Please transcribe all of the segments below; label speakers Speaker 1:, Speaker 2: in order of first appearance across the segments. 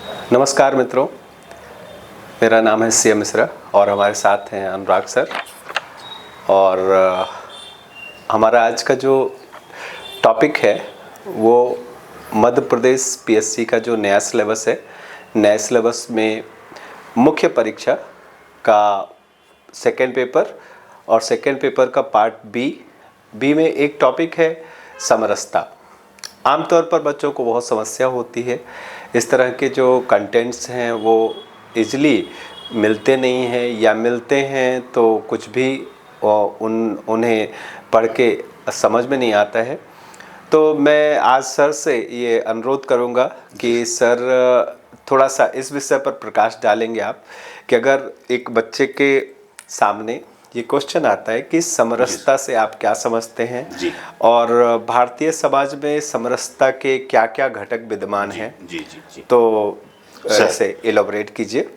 Speaker 1: नमस्कार मित्रों, मेरा नाम है सी एम मिश्रा और हमारे साथ हैं अनुराग सर। और हमारा आज का जो टॉपिक है वो मध्य प्रदेश पीएससी का जो नया सिलेबस है, नए सिलेबस में मुख्य परीक्षा का सेकेंड पेपर और सेकेंड पेपर का पार्ट बी में एक टॉपिक है समरसता। आमतौर पर बच्चों को बहुत समस्या होती है, इस तरह के जो कंटेंट्स हैं वो इजली मिलते नहीं हैं या मिलते हैं तो कुछ भी उन्हें पढ़ के समझ में नहीं आता है। तो मैं आज सर से ये अनुरोध करूँगा कि सर थोड़ा सा इस विषय पर प्रकाश डालेंगे आप कि अगर एक बच्चे के सामने ये क्वेश्चन आता है कि समरसता से आप क्या समझते हैं
Speaker 2: जी।
Speaker 1: और भारतीय समाज में समरसता के क्या क्या घटक विद्यमान हैं,
Speaker 2: जी।
Speaker 1: तो इसे एलोबरेट कीजिए।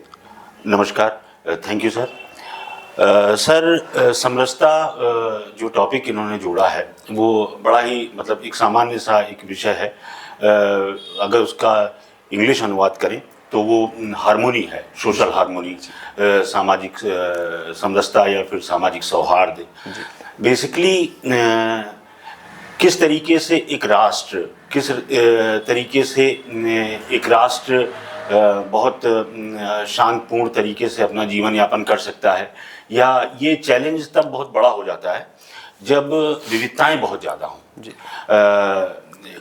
Speaker 2: नमस्कार, थैंक यू सर। सर, समरसता जो टॉपिक इन्होंने जोड़ा है वो बड़ा ही मतलब एक सामान्य सा एक विषय है। अगर उसका इंग्लिश अनुवाद करें तो वो हार्मोनी है, सोशल हार्मोनी, सामाजिक समरसता या फिर सामाजिक सौहार्द। बेसिकली किस तरीके से एक राष्ट्र किस तरीके से एक राष्ट्र बहुत शांतिपूर्ण तरीके से अपना जीवन यापन कर सकता है, या ये चैलेंज तब बहुत बड़ा हो जाता है जब विविधताएं बहुत ज़्यादा हों,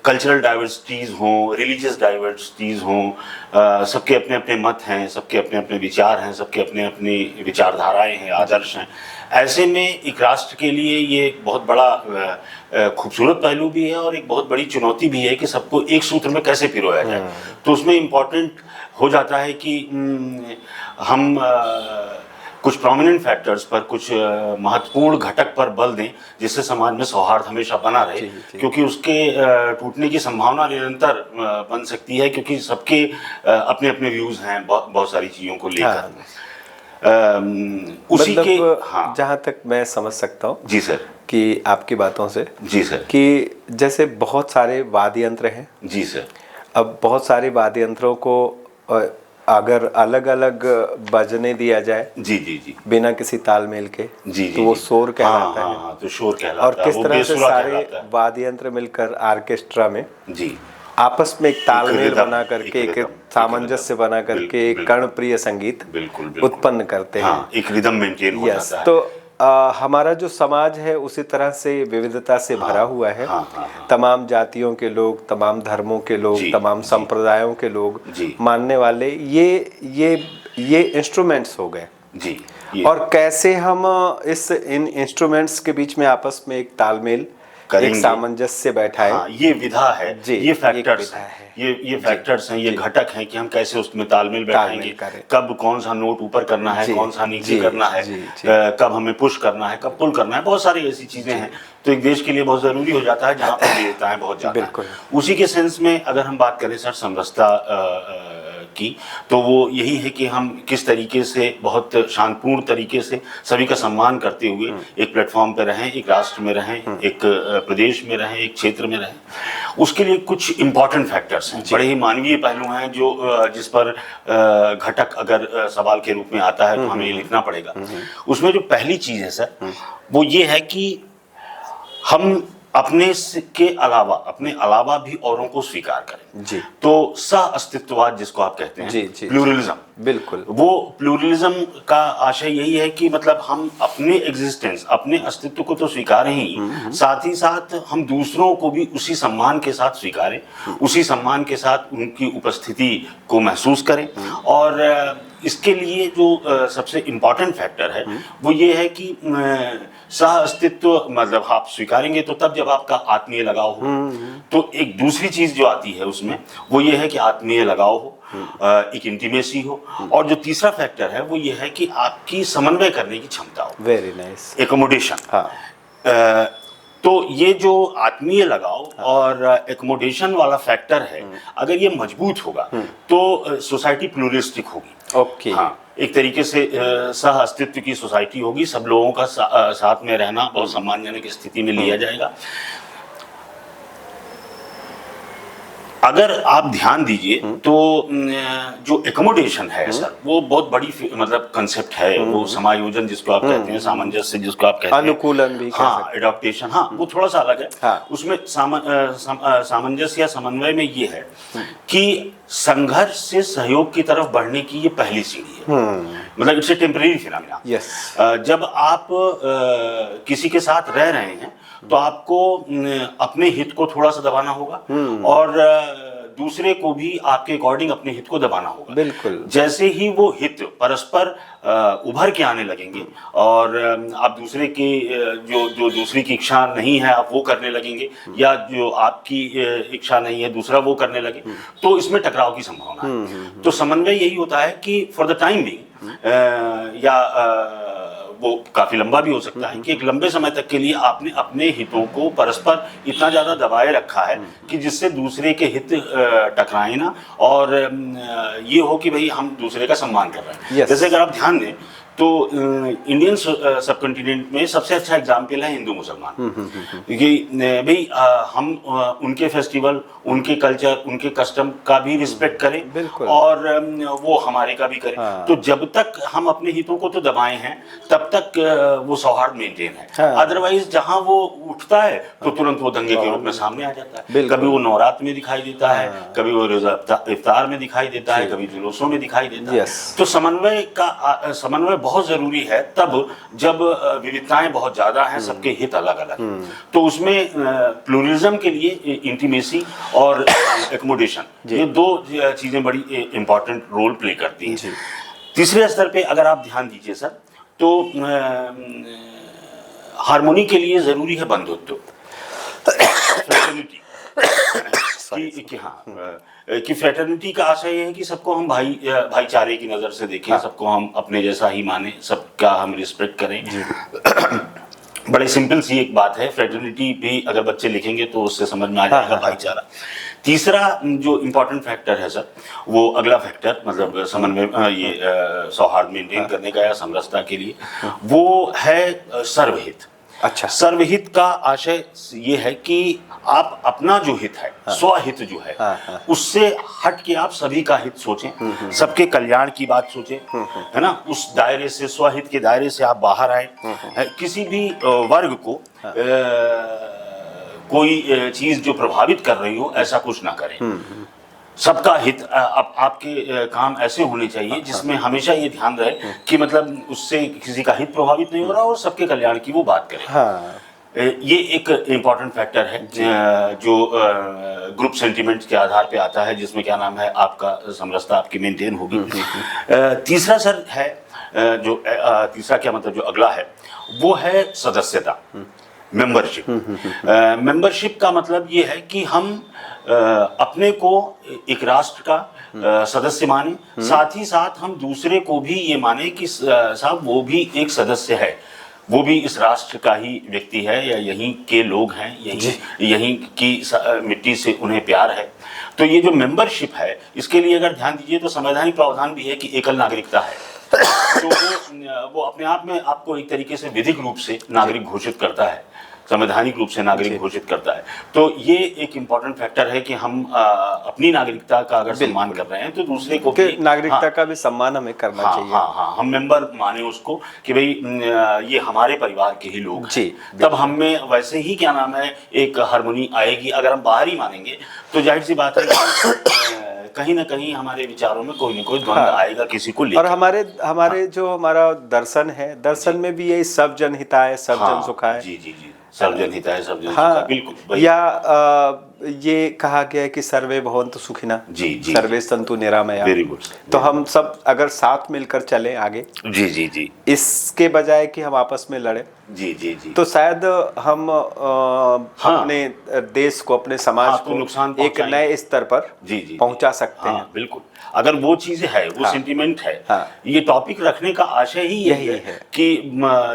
Speaker 2: कल्चरल डाइवर्सिटीज़ हों, रिलीजियस डाइवर्सिटीज़ हों, सबके अपने अपने मत हैं, सबके अपने अपने विचार हैं, सबके अपने अपनी विचारधाराएं हैं, आदर्श हैं। ऐसे में एक राष्ट्र के लिए ये बहुत बड़ा खूबसूरत पहलू भी है और एक बहुत बड़ी चुनौती भी है कि सबको एक सूत्र में कैसे पिरोया जाए। तो उसमें इम्पॉर्टेंट हो जाता है कि हम कुछ प्रोमिनेंट फैक्टर्स पर, कुछ महत्वपूर्ण घटक पर बल दें जिससे समाज में सौहार्द हमेशा बना रहे, क्योंकि उसके टूटने की संभावना निरंतर बन सकती है, क्योंकि सबके अपने अपने व्यूज़ हैं बहुत सारी चीज़ों को लेकर। उसी
Speaker 1: मतलब
Speaker 2: के हाँ,
Speaker 1: जहाँ तक मैं समझ सकता हूँ
Speaker 2: जी सर,
Speaker 1: कि आपकी बातों से,
Speaker 2: जी सर,
Speaker 1: कि जैसे बहुत सारे वाद्य यंत्र हैं,
Speaker 2: जी सर,
Speaker 1: अब बहुत सारे वाद्य यंत्रों को अगर अलग अलग बजने दिया जाए
Speaker 2: जी
Speaker 1: बिना किसी तालमेल के,
Speaker 2: जी
Speaker 1: तो वो शोर कहलाता है।
Speaker 2: हाँ, तो शोर कहलाता
Speaker 1: और
Speaker 2: है,
Speaker 1: किस
Speaker 2: वो
Speaker 1: तरह से
Speaker 2: बेसुरा
Speaker 1: सारे
Speaker 2: कहलाता है।
Speaker 1: वाद्य यंत्र मिलकर ऑर्केस्ट्रा में
Speaker 2: जी,
Speaker 1: आपस में एक तालमेल
Speaker 2: रिदम,
Speaker 1: बना करके, एक
Speaker 2: रिदम,
Speaker 1: सामंजस्य बना करके एक कर्णप्रिय संगीत
Speaker 2: बिल्कुल
Speaker 1: उत्पन्न करते हैं।
Speaker 2: हाँ, एक रिदम मेंटेन हो
Speaker 1: यस,
Speaker 2: जाता है।
Speaker 1: तो हमारा जो समाज है उसी तरह से विविधता से भरा हुआ है। तमाम जातियों के लोग, तमाम धर्मों के लोग, तमाम संप्रदायों के लोग मानने वाले ये इंस्ट्रूमेंट्स हो गए
Speaker 2: जी।
Speaker 1: और कैसे हम इन इंस्ट्रूमेंट्स के बीच में आपस में एक तालमेल, एक सामंजस्य बैठाए।
Speaker 2: हाँ, ये विधा है, ये फैक्टर्स हैं, ये फैक्टर्स हैं, ये घटक हैं कि हम कैसे उसमें तालमेल बैठाएंगे, कब कौन सा नोट ऊपर करना है, कौन सा नीचे करना है, कब हमें पुश करना है, कब पुल करना है, बहुत सारी ऐसी चीजें हैं। तो एक देश के लिए बहुत जरूरी हो जाता है जहाँ पर विविधताएं बहुत ज्यादा हैं। उसी के सेंस में अगर हम बात करें सर समरसता की, तो वो यही है कि हम किस तरीके से बहुत शांतिपूर्ण तरीके से सभी का सम्मान करते हुए एक प्लेटफॉर्म पर रहें, एक राष्ट्र में रहें, एक प्रदेश में रहें, एक क्षेत्र में रहें। उसके लिए कुछ इम्पॉर्टेंट फैक्टर्स हैं, बड़े ही मानवीय पहलू हैं जो जिस पर घटक अगर सवाल के रूप में आता है तो हमें ये लिखना पड़ेगा। उसमें जो पहली चीज़ है सर वो ये है कि हम अपने अलावा भी औरों को स्वीकार करें।
Speaker 1: जी।
Speaker 2: तो सह अस्तित्ववाद जिसको आप कहते हैं, प्लूरलिज्म,
Speaker 1: बिल्कुल,
Speaker 2: वो प्लूरलिज्म का आशय यही है कि मतलब हम अपने एग्जिस्टेंस, अपने अस्तित्व को तो स्वीकारें ही, साथ ही साथ हम दूसरों को भी उसी सम्मान के साथ स्वीकारें, उसी सम्मान के साथ उनकी उपस्थिति को महसूस करें। और इसके लिए जो सबसे इम्पॉर्टेंट फैक्टर है वो ये है कि सह अस्तित्व मतलब आप स्वीकारेंगे तो तब जब आपका आत्मीय लगाव हो। तो एक दूसरी चीज जो आती है उसमें वो ये है कि आत्मीय लगाव हो, एक इंटीमेसी हो, और जो तीसरा फैक्टर है वो ये है कि आपकी समन्वय करने की क्षमता हो।
Speaker 1: Very nice.
Speaker 2: एकोमोडेशन।
Speaker 1: हाँ।
Speaker 2: तो ये जो आत्मीय लगाव और एकोमोडेशन वाला फैक्टर है, अगर ये मजबूत होगा तो सोसाइटी प्लूरिस्टिक होगी।
Speaker 1: ओके।
Speaker 2: हाँ, एक तरीके से सह अस्तित्व की सोसाइटी होगी, सब लोगों का साथ में रहना बहुत सम्मानजनक स्थिति में लिया जाएगा। अगर आप ध्यान दीजिए तो जो एकोमोडेशन है सर, वो बहुत बड़ी मतलब कंसेप्ट है। वो समायोजन जिसको आप कहते हैं, सामंजस्य जिसको आप कहते हैं,
Speaker 1: अनुकूलन भी कह
Speaker 2: हाँ, एडॉप्टेशन, हाँ, वो थोड़ा सा अलग है।
Speaker 1: हाँ।
Speaker 2: उसमें सामंजस्य या समन्वय में ये है कि संघर्ष से सहयोग की तरफ बढ़ने की ये पहली सीढ़ी है। मतलब it's a temporary phenomena.
Speaker 1: Yes.
Speaker 2: जब आप किसी के साथ रह रहे हैं तो आपको अपने हित को थोड़ा सा दबाना होगा और दूसरे को भी आपके अकॉर्डिंग अपने हित को दबाना होगा।
Speaker 1: बिल्कुल।
Speaker 2: जैसे ही वो हित परस्पर उभर के आने लगेंगे और आप दूसरे की जो दूसरी की इच्छा नहीं है आप वो करने लगेंगे, या जो आपकी इच्छा नहीं है दूसरा वो करने लगे, तो इसमें टकराव की संभावना है। तो समन्वय यही होता है कि फॉर द टाइम बिंग या वो काफी लंबा भी हो सकता है कि एक लंबे समय तक के लिए आपने अपने हितों को परस्पर इतना ज्यादा दबाए रखा है कि जिससे दूसरे के हित टकराए ना, और ये हो कि भाई हम दूसरे का सम्मान कर रहे हैं।
Speaker 1: Yes.
Speaker 2: जैसे अगर आप ध्यान दें तो इंडियन सब कॉन्टिनेंट में सबसे अच्छा एग्जाम्पल है हिंदू मुसलमान। क्योंकि भाई हम उनके फेस्टिवल, उनके कल्चर, उनके कस्टम का भी रिस्पेक्ट करें और वो हमारे का भी करें।
Speaker 1: हाँ।
Speaker 2: तो जब तक हम अपने हितों को तो दबाए हैं तब तक वो सौहार्द मेंटेन है।
Speaker 1: हाँ।
Speaker 2: अदरवाइज जहां वो उठता है तो तुरंत वो दंगे के रूप में सामने आ जाता है। कभी वो नवरात्र में दिखाई देता है, कभी वो रोजा इफ्तार में दिखाई देता है, कभी जुलूसों में दिखाई देता है। तो समन्वय बहुत जरूरी है तब जब विविधताएं बहुत ज्यादा हैं, सबके हित अलग अलग हैं। तो उसमें प्लूरलिज्म के लिए इंटीमेसी और एकोमोडेशन, ये दो चीजें बड़ी इंपॉर्टेंट रोल प्ले करती हैं। तीसरे स्तर पे अगर आप ध्यान दीजिए सर तो हार्मोनी के लिए जरूरी है बंधुत्व, फ्रेटर्निटी। कि हाँ, कि फ्रेटर्निटी का आशय ये है कि सबको हम भाईचारे की नज़र से देखें, सबको हम अपने जैसा ही माने, सबका हम रिस्पेक्ट करें। बड़े सिंपल सी एक बात है, फ्रेटर्निटी भी अगर बच्चे लिखेंगे तो उससे समझ में आ जाएगा भाईचारा। तीसरा जो इम्पोर्टेंट फैक्टर है सर, वो अगला फैक्टर मतलब समन्वय ये सौहार्द मेंटेन करने का या समरसता के लिए, वो है सर्वहित।
Speaker 1: अच्छा।
Speaker 2: सर्वहित का आशय ये है कि आप अपना जो हित है, स्वहित जो है, उससे हट के आप सभी का हित सोचें, सबके कल्याण की बात सोचें, है ना। उस दायरे से, स्वहित के दायरे से आप बाहर आए। किसी भी वर्ग को कोई चीज जो प्रभावित कर रही हो ऐसा कुछ ना करें। सबका हित आपके काम ऐसे होने चाहिए जिसमें हमेशा ये ध्यान रहे कि मतलब उससे किसी का हित प्रभावित नहीं हो रहा और सबके कल्याण की वो बात करें। हाँ। ये एक इम्पॉर्टेंट फैक्टर है जो ग्रुप सेंटिमेंट्स के आधार पे आता है, जिसमें क्या नाम है आपका समरसता आपकी मेंटेन होगी। तीसरा सर है जो तीसरा क्या मतलब जो अगला है वो है सदस्यता, मेंबरशिप। मेंबरशिप का मतलब ये है कि हम अपने को एक राष्ट्र का सदस्य माने, साथ ही साथ हम दूसरे को भी ये माने कि साहब वो भी एक सदस्य है, वो भी इस राष्ट्र का ही व्यक्ति है या यहीं के लोग हैं, यहीं की मिट्टी से उन्हें प्यार है। तो ये जो मेंबरशिप है इसके लिए अगर ध्यान दीजिए तो संवैधानिक प्रावधान भी है कि एकल नागरिकता है। तो वो अपने आप में आपको एक तरीके से विधिक रूप से नागरिक घोषित करता है, संवैधानिक रूप से नागरिक घोषित करता है। तो ये एक इम्पॉर्टेंट फैक्टर है कि हम अपनी नागरिकता का अगर सम्मान कर रहे हैं तो दूसरे को भी
Speaker 1: नागरिकता का भी सम्मान हमें करना चाहिए।
Speaker 2: हाँ, हम मेंबर माने उसको कि भाई ये हमारे परिवार के ही लोग हैं। तब हम में वैसे ही क्या नाम है एक हार्मोनी आएगी। अगर हम बाहर ही मानेंगे तो जाहिर सी बात है कहीं ना कहीं हमारे विचारों में कोई ना कोई द्वंद्व आएगा किसी को लेकर।
Speaker 1: और हमारे जो हमारा दर्शन है, दर्शन में भी यही सब जन हिताय सब जन सुखाय।
Speaker 2: जी, सर्वजन हिताय सर्वजन सुखाय, बिल्कुल।
Speaker 1: या ये कहा गया है कि सर्वे भवन्तु सुखिनः, सर्वे सन्तु निरामया।
Speaker 2: Very good.
Speaker 1: तो हम सब अगर साथ मिलकर चलें आगे,
Speaker 2: जी,
Speaker 1: इसके बजाय कि हम आपस में लड़े,
Speaker 2: जी,
Speaker 1: तो शायद हम अपने देश को, अपने समाज को
Speaker 2: नुकसान
Speaker 1: एक नए स्तर पर पहुंचा सकते हैं।
Speaker 2: बिल्कुल। अगर वो चीज है, वो सेंटिमेंट है, ये टॉपिक रखने का आशय ही यही है कि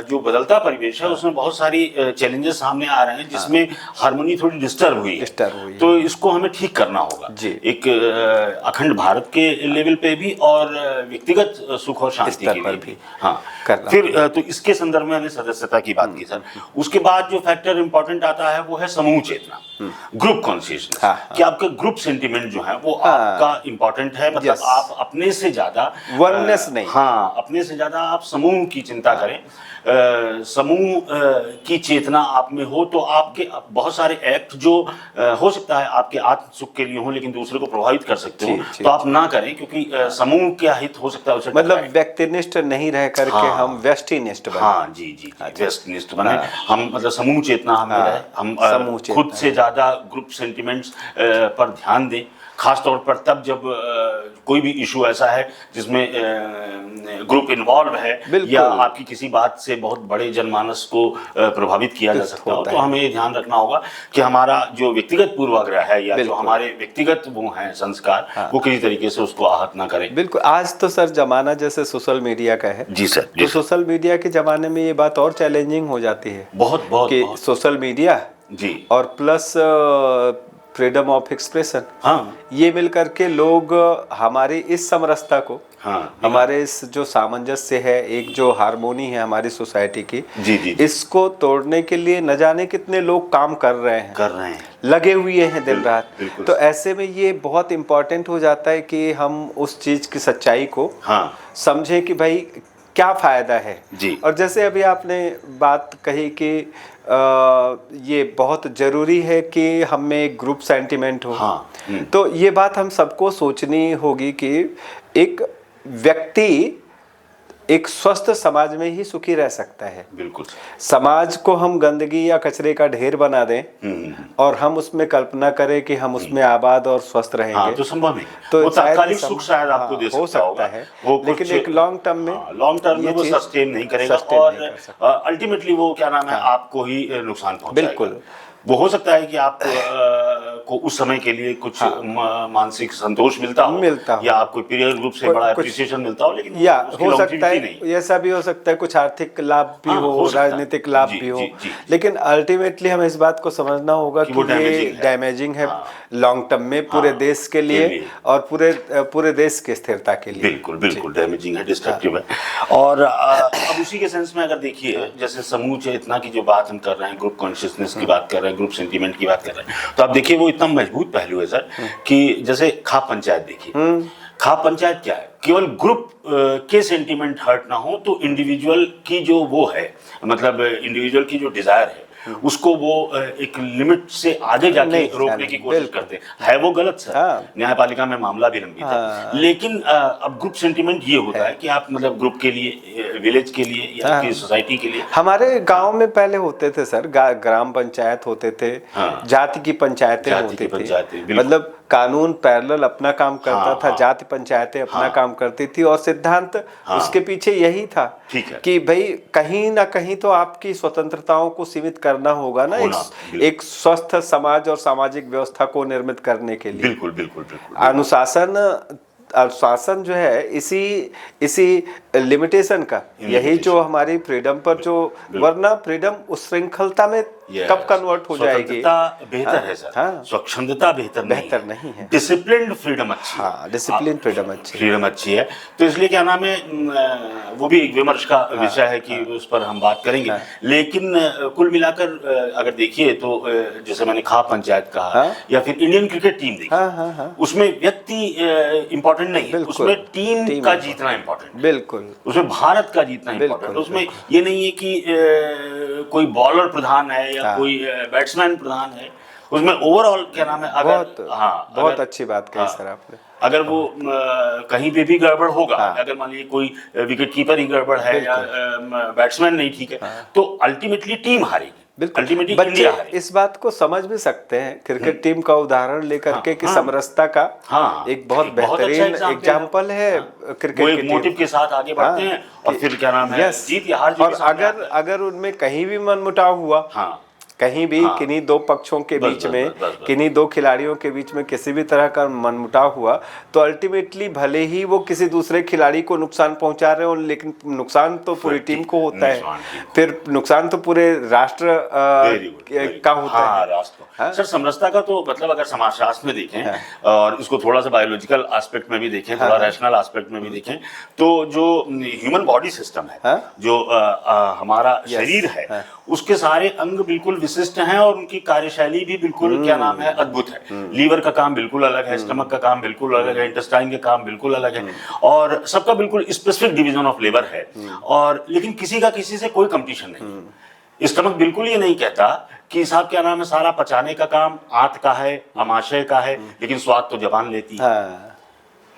Speaker 2: जो बदलता परिवेश है उसमें बहुत सारी चैलेंजेस सामने आ रहे हैं जिसमें हार्मोनी थोड़ी डिस्टर्ब हुई है। तो इसको हमें ठीक करना होगा, एक अखंड भारत के लेवल पे भी और व्यक्तिगत सुख और शांति के लिए भी। हाँ, फिर तो इसके संदर्भ में हमें सदस्यता की बात की सर, उसके बाद जो फैक्टर इंपॉर्टेंट आता है वो है समूह चेतना, ग्रुप कॉन्शियसनेस, कि आपका ग्रुप सेंटिमेंट जो है वो आपका इंपॉर्टेंट है, मतलब आप अपने से ज्यादा
Speaker 1: वननेस नहीं,
Speaker 2: हाँ अपने से ज्यादा आप समूह की चिंता करें, समूह की चेतना आप में हो, तो आपके बहुत सारे एक्ट जो हो सकता है आपके आत्म सुख के लिए हो लेकिन दूसरे को प्रभावित कर सकते हो, तो आप ना करें, क्योंकि समूह क्या हित हो सकता है उसे
Speaker 1: मतलब व्यक्तिनिष्ठ नहीं रह करके हम व्यष्टिनिष्ठ बने।
Speaker 2: हाँ जी जी, व्यक्तिनिष्ठ बने, हम मतलब समूह चेतना हमें रहे, हम खुद से ज्यादा ग्रुप सेंटिमेंट्स पर ध्यान दें, खास तौर पर तब जब कोई भी इशू ऐसा है जिसमें ग्रुप इन्वॉल्व है या आपकी किसी बात से बहुत बड़े जनमानस को प्रभावित किया जा सकता हो, तो हमें ये ध्यान रखना होगा कि हमारा जो व्यक्तिगत पूर्वाग्रह है या जो हमारे व्यक्तिगत वो हैं संस्कार, वो किसी तरीके से उसको आहत ना करें।
Speaker 1: बिल्कुल। आज तो सर जमाना जैसे सोशल मीडिया का है।
Speaker 2: जी सर।
Speaker 1: तो सोशल मीडिया के जमाने में ये बात और चैलेंजिंग हो जाती है
Speaker 2: बहुत बहुत
Speaker 1: कि सोशल मीडिया
Speaker 2: जी और
Speaker 1: प्लस फ्रीडम ऑफ एक्सप्रेशन,
Speaker 2: हाँ,
Speaker 1: ये मिलकर के लोग हमारी इस समरसता को,
Speaker 2: हाँ,
Speaker 1: हमारे इस जो सामंजस्य है, एक जो हारमोनी है हमारी सोसाइटी की,
Speaker 2: जी,
Speaker 1: इसको तोड़ने के लिए न जाने कितने लोग काम कर रहे हैं, लगे हुए हैं दिन रात। तो ऐसे में ये बहुत इम्पोर्टेंट हो जाता है कि हम उस चीज़ की सच्चाई को समझें कि भाई क्या फ़ायदा है
Speaker 2: जी।
Speaker 1: और जैसे अभी आपने बात कही कि ये बहुत ज़रूरी है कि हम में एक ग्रुप सेंटिमेंट हो। तो ये बात हम सबको सोचनी होगी कि एक व्यक्ति एक स्वस्थ समाज में ही सुखी रह सकता है।
Speaker 2: बिल्कुल।
Speaker 1: समाज को हम गंदगी या कचरे का ढेर बना दें और हम उसमें कल्पना करें कि हम उसमें आबाद और स्वस्थ रहेंगे,
Speaker 2: तो संभव नहीं।
Speaker 1: तो
Speaker 2: वो तात्कालिक सुख शायद आपको दे
Speaker 1: सकता है, लेकिन एक लॉन्ग टर्म में
Speaker 2: वो सस्टेन नहीं करेगा और अल्टीमेटली वो क्या नाम है आपको ही नुकसान पहुंचाएगा। बिल्कुल। वो हो सकता है कि आप को उस समय के लिए कुछ मानसिक संतोष मिलता हो या आपको पीरियड ग्रुप से बड़ा एप्रिसिएशन मिलता हो, लेकिन
Speaker 1: या हो सकता है ऐसा भी हो सकता है कुछ आर्थिक लाभ भी हो, राजनीतिक लाभ भी हो, लेकिन अल्टीमेटली हमें इस बात को समझना होगा कि ये डैमेजिंग है लॉन्ग टर्म में पूरे देश के लिए और पूरे देश की स्थिरता के लिए।
Speaker 2: बिल्कुल बिल्कुल डैमेजिंग है, डिस्ट्रक्टिव है। और अब उसी के सेंस में अगर देखिए, जैसे समूह चेतना की जो बात हम कर रहे हैं, ग्रुप कॉन्शियसनेस की बात कर रहे हैं, ग्रुप सेंटीमेंट की बात कर रहे हैं, तो आप देखिए वो इतना मजबूत पहलू है सर कि जैसे खाप पंचायत देखिए, खाप पंचायत क्या है, केवल ग्रुप के सेंटीमेंट हर्ट ना हो तो इंडिविजुअल की जो वो है, मतलब इंडिविजुअल की जो डिजायर है उसको वो एक लिमिट से आगे जाके रोकने की कोशिश करते हैं, वो गलत सर। न्यायपालिका में मामला भी लंबित है, लेकिन अब ग्रुप सेंटीमेंट ये होता है कि आप मतलब ग्रुप के लिए, विलेज के लिए या आपकी सोसाइटी के लिए।
Speaker 1: हमारे गांव में पहले होते थे सर, ग्राम पंचायत होते थे, जाति की पंचायतें होती थी, मतलब कानून पैरेलल अपना काम करता था, जाति पंचायतें अपना काम करती थी और सिद्धांत उसके पीछे यही था कि भाई कहीं ना कहीं तो आपकी स्वतंत्रताओं को सीमित करना होगा ना, एक स्वस्थ समाज और सामाजिक व्यवस्था को निर्मित करने के लिए।
Speaker 2: बिल्कुल बिल्कुल बिल्कुल।
Speaker 1: अनुशासन जो है इसी लिमिटेशन का, यही जो हमारी फ्रीडम पर जो, वरना फ्रीडम उस श्रृंखलता में कब कन्वर्ट हो जाएगी।
Speaker 2: बेहतर है सर, स्वच्छंदता बेहतर नहीं है, डिसिप्लिन्ड फ्रीडम अच्छी है,
Speaker 1: डिसिप्लिन फ्रीडम अच्छी है।
Speaker 2: तो इसलिए क्या नाम है, वो भी एक विमर्श का विषय है कि उस पर हम बात करेंगे, लेकिन कुल मिलाकर अगर देखिए तो जैसे मैंने खाप पंचायत कहा या फिर इंडियन क्रिकेट टीम देखी, उसमें व्यक्ति इम्पोर्टेंट नहीं है, उसमें टीम का जीतना इम्पोर्टेंट, बिल्कुल, उसमें भारत का जीतना इम्पोर्टेंट। उसमें ये नहीं है कि कोई बॉलर प्रधान है या कोई बैट्समैन प्रधान है, उसमें ओवरऑल क्या नाम है, अगर
Speaker 1: बहुत अच्छी बात कही सर आपने।
Speaker 2: अगर वो कहीं पे भी गड़बड़ होगा, अगर मान लीजिए कोई विकेट कीपर ही गड़बड़ है या बैट्समैन नहीं ठीक है, तो अल्टीमेटली टीम हारेगी।
Speaker 1: बिल्कुल, बच्चे इस बात को समझ भी सकते हैं, क्रिकेट टीम का उदाहरण लेकर के कि समरसता का एक बहुत बेहतरीन एग्जाम्पल है क्रिकेट
Speaker 2: वो एक मोटिव के साथ आगे बढ़ते हैं और फिर क्या नाम है, जीत या हार।
Speaker 1: और अगर उनमें कहीं भी मनमुटाव हुआ कहीं भी किन्हीं दो पक्षों के बीच में, किन्हीं दो खिलाड़ियों के बीच में किसी भी तरह का मनमुटाव हुआ तो अल्टीमेटली भले ही वो किसी दूसरे खिलाड़ी को नुकसान पहुंचा रहे हो, लेकिन नुकसान तो पूरी टीम को होता है, फिर नुकसान तो पूरे राष्ट्र का होता है।
Speaker 2: राष्ट्र सर, समरसता का तो मतलब अगर समाजशास्त्र में देखें और इसको थोड़ा सा बायोलॉजिकल एस्पेक्ट में भी देखें, थोड़ा रैशनल एस्पेक्ट में भी देखें, तो जो ह्यूमन बॉडी सिस्टम है, जो हमारा शरीर है, उसके सारे अंग बिल्कुल विशिष्ट हैं और उनकी कार्यशैली भी बिल्कुल क्या नाम है, अद्भुत है। लीवर का काम बिल्कुल अलग है, स्टमक का काम बिल्कुल अलग है, इंटेस्टाइन के काम बिल्कुल अलग है और सबका बिल्कुल स्पेसिफिक डिवीजन ऑफ लेबर है। और लेकिन किसी का किसी से कोई कंपटीशन नहीं। स्टमक बिल्कुल ये नहीं कहता कि साहब क्या नाम है, सारा पचाने का काम आंत का है, आमाशय का है, लेकिन स्वाद तो जबान लेती है।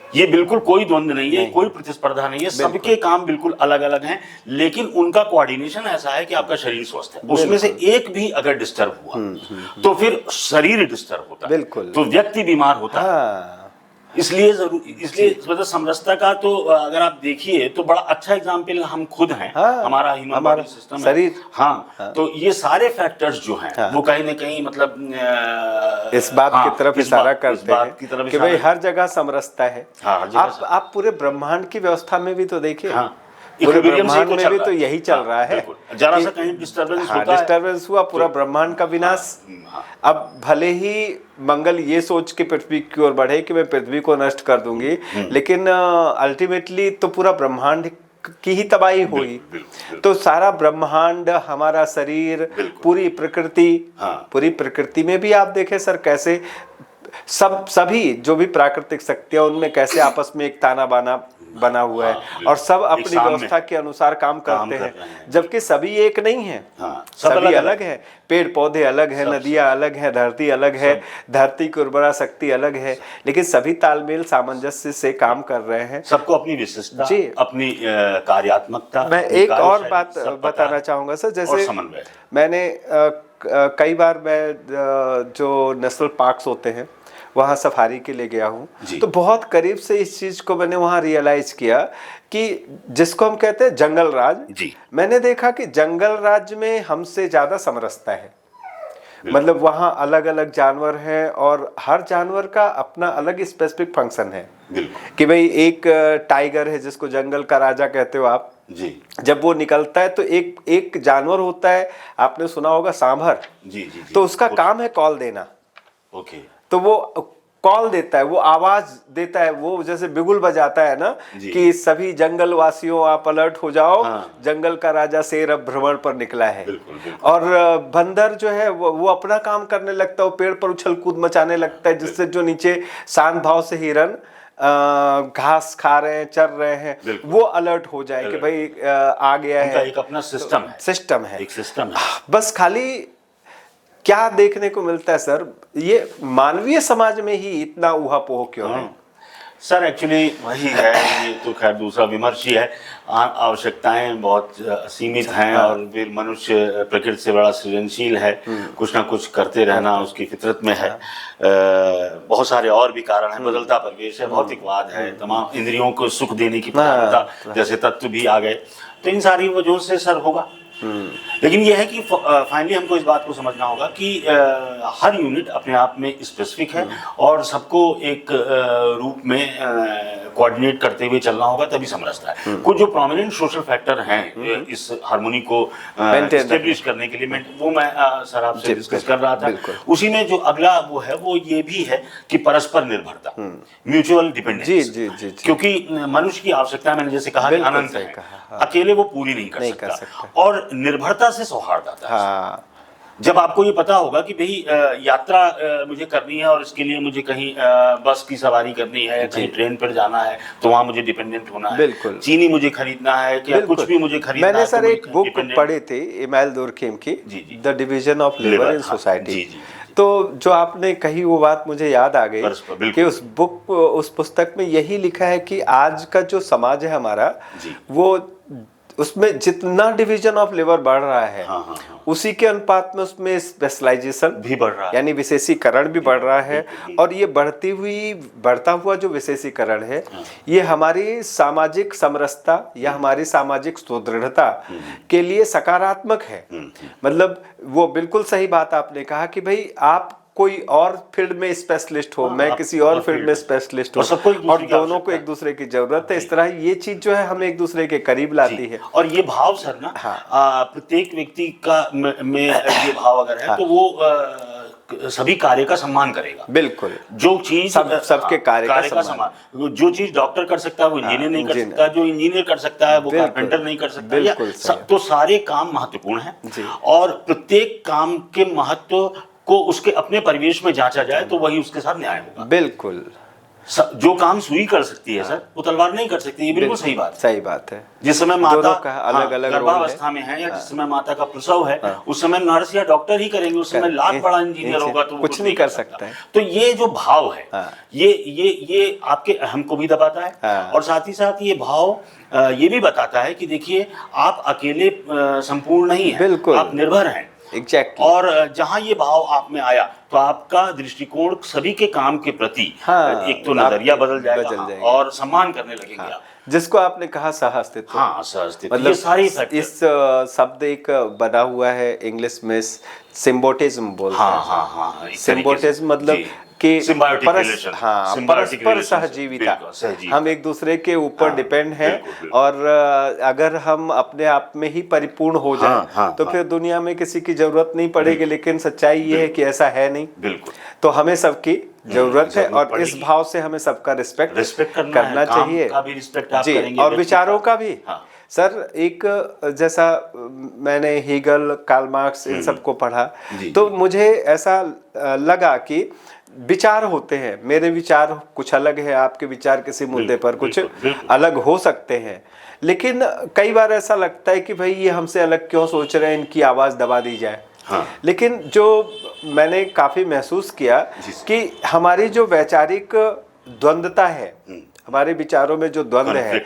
Speaker 2: ये बिल्कुल कोई द्वंद्व नहीं है, कोई प्रतिस्पर्धा नहीं है, सबके काम बिल्कुल अलग अलग हैं, लेकिन उनका कोऑर्डिनेशन ऐसा है कि आपका शरीर स्वस्थ है। उसमें से एक भी अगर डिस्टर्ब हुआ तो फिर शरीर डिस्टर्ब होता है, तो व्यक्ति बीमार होता है। इसलिए मतलब समरसता का तो अगर आप देखिए तो बड़ा अच्छा एग्जाम्पल हम खुद हैं। हमारा ह्यूमन बॉडी सिस्टम
Speaker 1: शरीर।
Speaker 2: तो ये सारे फैक्टर्स जो हैं वो कहीं ना कहीं मतलब
Speaker 1: इस बात की तरफ इशारा करते हैं कि भाई हर जगह समरसता है। आप पूरे ब्रह्मांड की व्यवस्था में भी तो देखिए, पूरे ब्रह्मांड में भी तो यही चल रहा है।
Speaker 2: जरा सा कहीं
Speaker 1: डिस्टर्बेंस हुआ, पूरा ब्रह्मांड का विनाश। अब भले ही मंगल ये सोच के पृथ्वी की ओर बढ़े कि मैं पृथ्वी को नष्ट कर दूंगी, लेकिन अल्टीमेटली तो पूरा ब्रह्मांड की ही तबाही हुई। तो सारा ब्रह्मांड, हमारा शरीर, पूरी प्रकृति में भी आप देखें सर कैसे सभी जो भी प्राकृतिक शक्तियां उनमें कैसे आपस में एक ताना बाना बना हुआ है और सब अपनी व्यवस्था के अनुसार काम करते हैं, जबकि सभी एक नहीं है। सभी अलग है, पेड़ पौधे अलग है, नदियां अलग है, धरती अलग है, धरती की उर्वरा शक्ति अलग है, लेकिन सभी तालमेल सामंजस्य से काम कर रहे हैं।
Speaker 2: सबको अपनी विशिष्टता, अपनी कार्यात्मकता।
Speaker 1: मैं एक और बात बताना चाहूंगा सर, जैसे मैंने कई बार मैं जो नेशनल पार्क्स होते हैं वहाँ सफारी के लिए गया हूँ, तो बहुत करीब से इस चीज को मैंने वहाँ रियलाइज किया कि जिसको हम कहते हैं जंगल राज, मैंने देखा कि जंगल राज में हमसे ज्यादा समरसता है। मतलब वहाँ अलग अलग जानवर हैं और हर जानवर का अपना अलग स्पेसिफिक फंक्शन है। कि भाई एक टाइगर है जिसको जंगल का राजा कहते हो आप जी, जब वो निकलता है तो एक जानवर होता है, आपने सुना होगा सांभर जी, तो उसका काम है कॉल देना। तो वो कॉल देता है, वो आवाज देता है, वो जैसे बिगुल बजाता है ना कि सभी जंगल वासियों आप अलर्ट हो जाओ, जंगल का राजा शेर अब भ्रमण पर निकला है। और बंदर जो है वो अपना काम करने लगता है, वो पेड़ पर उछल कूद मचाने लगता है, जिससे जो नीचे शांत भाव से हिरन घास खा रहे हैं, चर रहे हैं, वो अलर्ट हो जाए कि भाई आ गया है।
Speaker 2: एक अपना सिस्टम है।
Speaker 1: बस खाली क्या देखने को मिलता है सर, ये मानवीय समाज में ही इतना ऊहापोह क्यों है?
Speaker 2: सर एक्चुअली वही है, ये तो खैर दूसरा विमर्श ही है। आवश्यकताएं बहुत सीमित हैं और फिर मनुष्य प्रकृति से बड़ा सृजनशील है, कुछ ना कुछ करते रहना उसकी फितरत में है। बहुत सारे और भी कारण हैं, बदलता परिवेश है, भौतिकवाद है, तमाम इंद्रियों को सुख देने की प्रवृत्ति जैसे तत्व भी आ गए, तो इन सारी वजहों से सर होगा। लेकिन यह है कि फाइनली हमको इस बात को समझना होगा कि हर यूनिट अपने आप में स्पेसिफिक है और सबको एक रूप में कोऑर्डिनेट करते हुए चलना होगा, तभी समरसता है। कुछ जो प्रोमिनेंट सोशल फैक्टर हैं इस हार्मोनी को एस्टेब्लिश करने के लिए, वो मैं सर आपसे डिस्कस कर रहा था। उसी में जो अगला वो है वो ये भी है कि परस्पर निर्भरता, म्यूचुअल डिपेंडेंस, क्योंकि मनुष्य की आवश्यकता मैंने जैसे कहा अनंत है, अकेले वो पूरी नहीं कर सकता। और निर्भरता से सौहार्द आता है। जब आपको ये पता होगा कि भाई यात्रा मुझे करनी है और इसके लिए मुझे कहीं बस की सवारी करनी है, कहीं ट्रेन पर जाना है, तो वहां मुझे डिपेंडेंट होना है। चीनी मुझे खरीदना है कि कुछ भी मुझे खरीदना है।
Speaker 1: मैंने सर एक बुक पढ़ी थी इमाइल दुर्कheim की, the division of labour in society. तो जो आपने कही वो बात मुझे याद आ गई कि उस पुस्तक में यही लिखा है कि आज का जो समाज है हमारा, वो उसमें जितना डिवीजन ऑफ लेबर बढ़ रहा है,
Speaker 2: हाँ, हाँ, हाँ।
Speaker 1: उसी के अनुपात में उसमें स्पेशलाइजेशन
Speaker 2: भी बढ़ रहा है,
Speaker 1: यानी विशेषीकरण भी बढ़ रहा है। और ये बढ़ता हुआ जो विशेषीकरण है, ये हमारी सामाजिक समरसता या हमारी सामाजिक सुदृढ़ता के लिए सकारात्मक है। मतलब वो बिल्कुल सही बात आपने कहा कि भाई आप कोई और फील्ड में स्पेशलिस्ट हो, मैं किसी और फील्ड में स्पेशलिस्ट हूँ, और दोनों को एक दूसरे की जरूरत है। इस तरह ये चीज जो है हमें एक दूसरे के करीब लाती है।
Speaker 2: और ये भाव सर ना, प्रत्येक व्यक्ति का में ये भाव अगर है तो वो सभी कार्य का सम्मान करेगा।
Speaker 1: बिल्कुल,
Speaker 2: जो चीज
Speaker 1: सबके कार्य का
Speaker 2: सम्मान, जो चीज डॉक्टर कर सकता है वो इंजीनियर नहीं कर सकता, जो इंजीनियर कर सकता है वो कारपेंटर नहीं कर सकता। तो सारे काम महत्वपूर्ण हैं, और प्रत्येक काम के महत्व को उसके अपने परिवेश में जांचा जाए तो वही उसके साथ न्याय होगा।
Speaker 1: बिल्कुल,
Speaker 2: जो काम सुई कर सकती है सर, वो तलवार नहीं कर सकती। ये बिल्कुल सही बात है। जिस समय माता
Speaker 1: अलग-अलग
Speaker 2: गर्भावस्था में है, या जिस समय माता का प्रसव है, उस समय नर्स या डॉक्टर ही करेंगे। उस समय लाख बड़ा इंजीनियर होगा तो
Speaker 1: कुछ नहीं कर सकता है।
Speaker 2: तो ये जो भाव है, ये आपके अहम को भी दबाता है, और साथ ही साथ ये भाव ये भी बताता है कि देखिए आप अकेले संपूर्ण नहीं है, आप निर्भर हैं।
Speaker 1: Exactly.
Speaker 2: और जहां ये भाव आप में आया तो आपका दृष्टिकोण सभी के काम के प्रति एक तो नजरिया बदल जाएगा और सम्मान करने लगेंगे आप।
Speaker 1: जिसको आपने कहा सह-अस्तित्व,
Speaker 2: सह-अस्तित्व,
Speaker 1: मतलब
Speaker 2: ये सारे
Speaker 1: इस शब्द एक बना हुआ है इंग्लिश में, सिम्बोटिज्म बोलते हैं। सिम्बोटिज्म मतलब कि परस्पर सहजीविता, हम एक दूसरे के ऊपर डिपेंड हैं, और अगर हम अपने आप में ही परिपूर्ण हो जाए तो फिर दुनिया में किसी की जरूरत नहीं पड़ेगी। लेकिन सच्चाई ये है कि ऐसा है नहीं।
Speaker 2: बिल्कुल,
Speaker 1: तो हमें सबकी जरूरत है, और इस भाव से हमें सबका रिस्पेक्ट करना चाहिए जी, और विचारों का भी। सर, एक जैसा मैंने हीगल, कार्ल मार्क्स, इन सबको पढ़ा, तो मुझे ऐसा लगा कि विचार होते हैं। मेरे विचार कुछ अलग है, आपके विचार किसी मुद्दे पर कुछ अलग हो सकते हैं, लेकिन कई बार ऐसा लगता है कि भाई ये हमसे अलग क्यों सोच रहे हैं, इनकी आवाज़ दबा दी जाए। लेकिन जो मैंने काफ़ी महसूस किया कि हमारी जो वैचारिक द्वंद्वता है, हमारे विचारों में जो द्वंद्व है,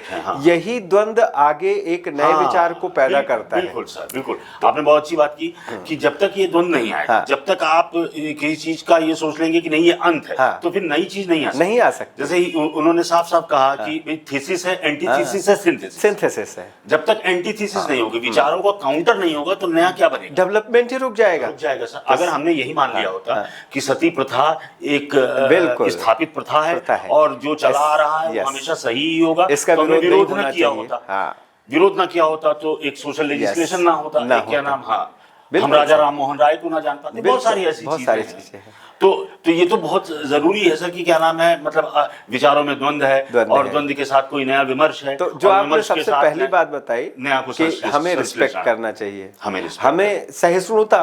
Speaker 1: यही द्वंद्व आगे एक नए विचार को पैदा करता है।
Speaker 2: बिल्कुल सर, बिल्कुल, आपने बहुत अच्छी बात की कि जब तक ये द्वंद्व नहीं आए, जब तक आप किसी चीज का ये सोच लेंगे कि नहीं ये अंत है, तो फिर नई चीज नहीं आ सकती। जैसे ही उन्होंने साफ साफ कहा कि थीसिस है, एंटीथीसिस है,
Speaker 1: सिंथेसिस है।
Speaker 2: जब तक एंटीथीसिस नहीं होगी, विचारों का काउंटर नहीं होगा, तो नया क्या बनेगा?
Speaker 1: डेवलपमेंट ही रुक जाएगा
Speaker 2: सर। अगर हमने यही मान लिया होता कि सती प्रथा एक स्थापित प्रथा है और जो चला आ रहा है हमेशा सही ही होगा,
Speaker 1: इसका
Speaker 2: विरोध न किया होता, विरोध न किया होता तो एक सोशल लेजिस्लेशन ना होता, क्या नाम, हम राजा राम मोहन राय को ना जान पाते। बहुत सारी ऐसी चीजें हैं। तो ये तो बहुत जरूरी है सर कि क्या नाम है, मतलब विचारों में द्वंद्व है, और द्वंद्व के साथ कोई नया विमर्श है।
Speaker 1: तो जो आपने सबसे पहली बात बताई कि हमें रिस्पेक्ट करना चाहिए, हमें सहिष्णुता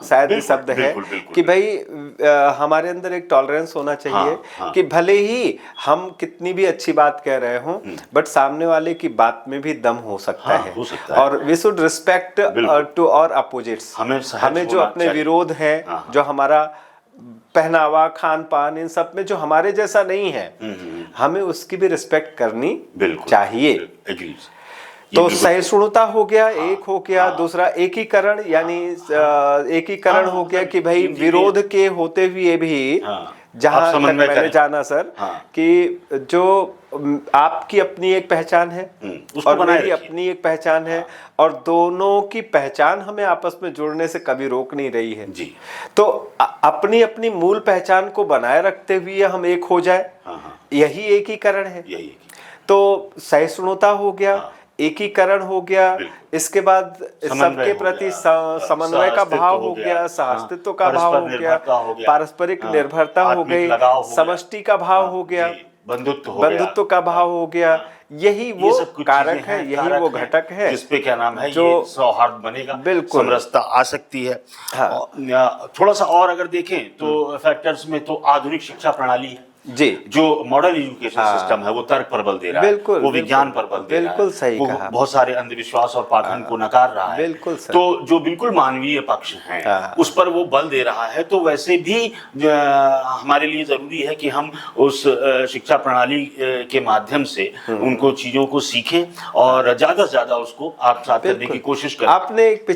Speaker 1: शायद शब्द है कि भाई हमारे अंदर एक टॉलरेंस होना चाहिए कि भले ही हम कितनी भी अच्छी बात कह रहे हों, बट सामने वाले की बात में भी दम हो सकता है, और we should respect to our opposites. हमें जो अपने विरोध है, जो हमारा पहनावा, खान पान, इन सब में जो हमारे जैसा नहीं है, हमें उसकी भी रिस्पेक्ट करनी चाहिए। तो सहिष्णुता हो गया, एक हो गया। दूसरा एकीकरण, यानी एकीकरण हो गया कि भाई विरोध के होते हुए भी, जहां तक मैंने जाना सर, कि जो आपकी अपनी एक पहचान है और मेरी अपनी एक पहचान है, और दोनों की पहचान हमें आपस में जुड़ने से कभी रोक नहीं रही है जी। तो अपनी अपनी मूल पहचान को बनाए रखते हुए हम एक हो जाए, यही एकीकरण है। तो सहिष्णुता हो गया, एकीकरण हो गया, इसके बाद सबके प्रति समन्वय का भाव हो गया, सहअस्तित्व का भाव हो गया, पारस्परिक निर्भरता हो गई, समष्टि का भाव हो गया, बंधुत्व का भाव हो गया। यही वो कारक है, यही वो घटक है
Speaker 2: जिसपे क्या नाम है जो सौहार्द बनेगा,
Speaker 1: बिल्कुल
Speaker 2: समरसता आ सकती है। थोड़ा सा और अगर देखें तो फैक्टर्स में, तो आधुनिक शिक्षा प्रणाली है।
Speaker 1: जी।
Speaker 2: जो मॉडर्न एजुकेशन सिस्टम है वो तर्क पर बल दे रहा है,
Speaker 1: बिल्कुल,
Speaker 2: वो विज्ञान पर बल दे रहा है,
Speaker 1: बिल्कुल सही
Speaker 2: वो
Speaker 1: कहा।
Speaker 2: बहुत सारे अंधविश्वास और पाखंड को नकार रहा है।
Speaker 1: बिल्कुल सर।
Speaker 2: तो जो बिल्कुल मानवीय पक्ष है उस पर वो बल दे रहा है। तो वैसे भी हमारे लिए जरूरी है कि हम उस शिक्षा प्रणाली के माध्यम से उनको चीजों को सीखें और ज्यादा से ज्यादा उसको आत्मसात करने की कोशिश करें।
Speaker 1: आपने एक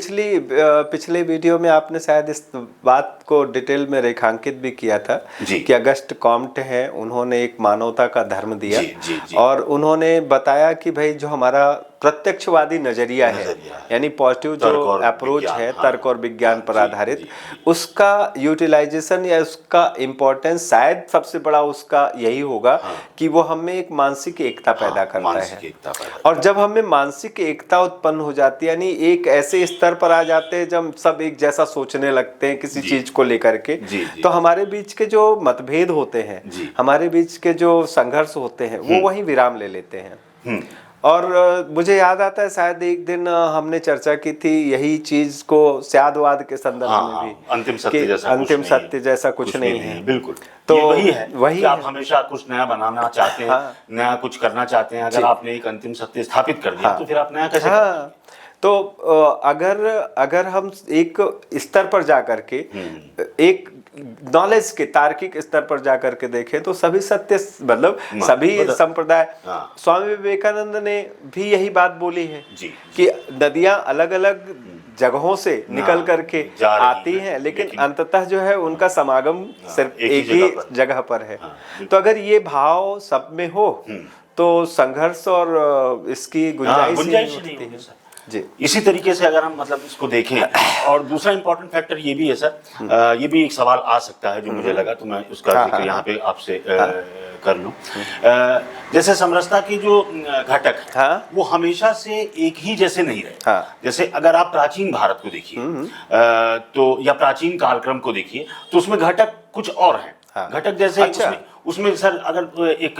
Speaker 1: पिछले वीडियो में आपने शायद इस बात को डिटेल में रेखांकित भी किया था कि अगस्ट कॉम्टे हैं, उन्होंने एक मानवता का धर्म दिया। जी। और उन्होंने बताया कि भाई जो हमारा प्रत्यक्षवादी नजरिया है, यानी पॉजिटिव जो अप्रोच है तर्क और विज्ञान पर आधारित, उसका यूटिलाइजेशन या उसका इम्पोर्टेंस शायद सबसे बड़ा उसका यही होगा कि वो हमें एक मानसिक एकता पैदा करता है। और जब हमें मानसिक एकता उत्पन्न हो जाती है, यानी एक ऐसे स्तर पर आ जाते हैं जब सब एक जैसा सोचने लगते हैं किसी चीज को लेकर के, तो हमारे बीच के जो मतभेद होते हैं, हमारे बीच के जो संघर्ष होते हैं, वो वहीं विराम ले लेते हैं। और मुझे याद आता है शायद एक दिन हमने चर्चा की थी यही चीज को स्यादवाद के संदर्भ में भी,
Speaker 2: अंतिम सत्य जैसा कुछ नहीं है। बिल्कुल। तो वही कि आप हमेशा कुछ नया बनाना चाहते हैं, नया कुछ करना चाहते हैं। अगर आपने एक अंतिम सत्य स्थापित कर दिया तो फिर आप नया कैसे करेंगे?
Speaker 1: तो अगर हम एक स्तर पर जाकर के एक नॉलेज के तार्किक स्तर पर जाकर के देखें तो सभी सत्य मतलब सभी संप्रदाय, स्वामी विवेकानंद ने भी यही बात बोली है कि नदियां अलग अलग जगहों से निकल करके आती हैं, लेकिन अंततः जो है उनका समागम सिर्फ एक ही जगह पर है। तो अगर ये भाव सब में हो तो संघर्ष और इसकी गुंजाइश नहीं होती है।
Speaker 2: जी। इसी तरीके से अगर हम मतलब इसको देखें, और दूसरा इंपॉर्टेंट फैक्टर ये भी है सर, ये भी एक सवाल आ सकता है जो मुझे लगा, तो मैं उसका जिक्र यहाँ पे आपसे कर लूं। जैसे समरसता की जो घटक है वो हमेशा से एक ही जैसे नहीं रहे। जैसे अगर आप प्राचीन भारत को देखिए तो या प्राचीन कालक्रम को देखिए तो उसमें घटक कुछ और हैं। घटक जैसे उसमें सर अगर एक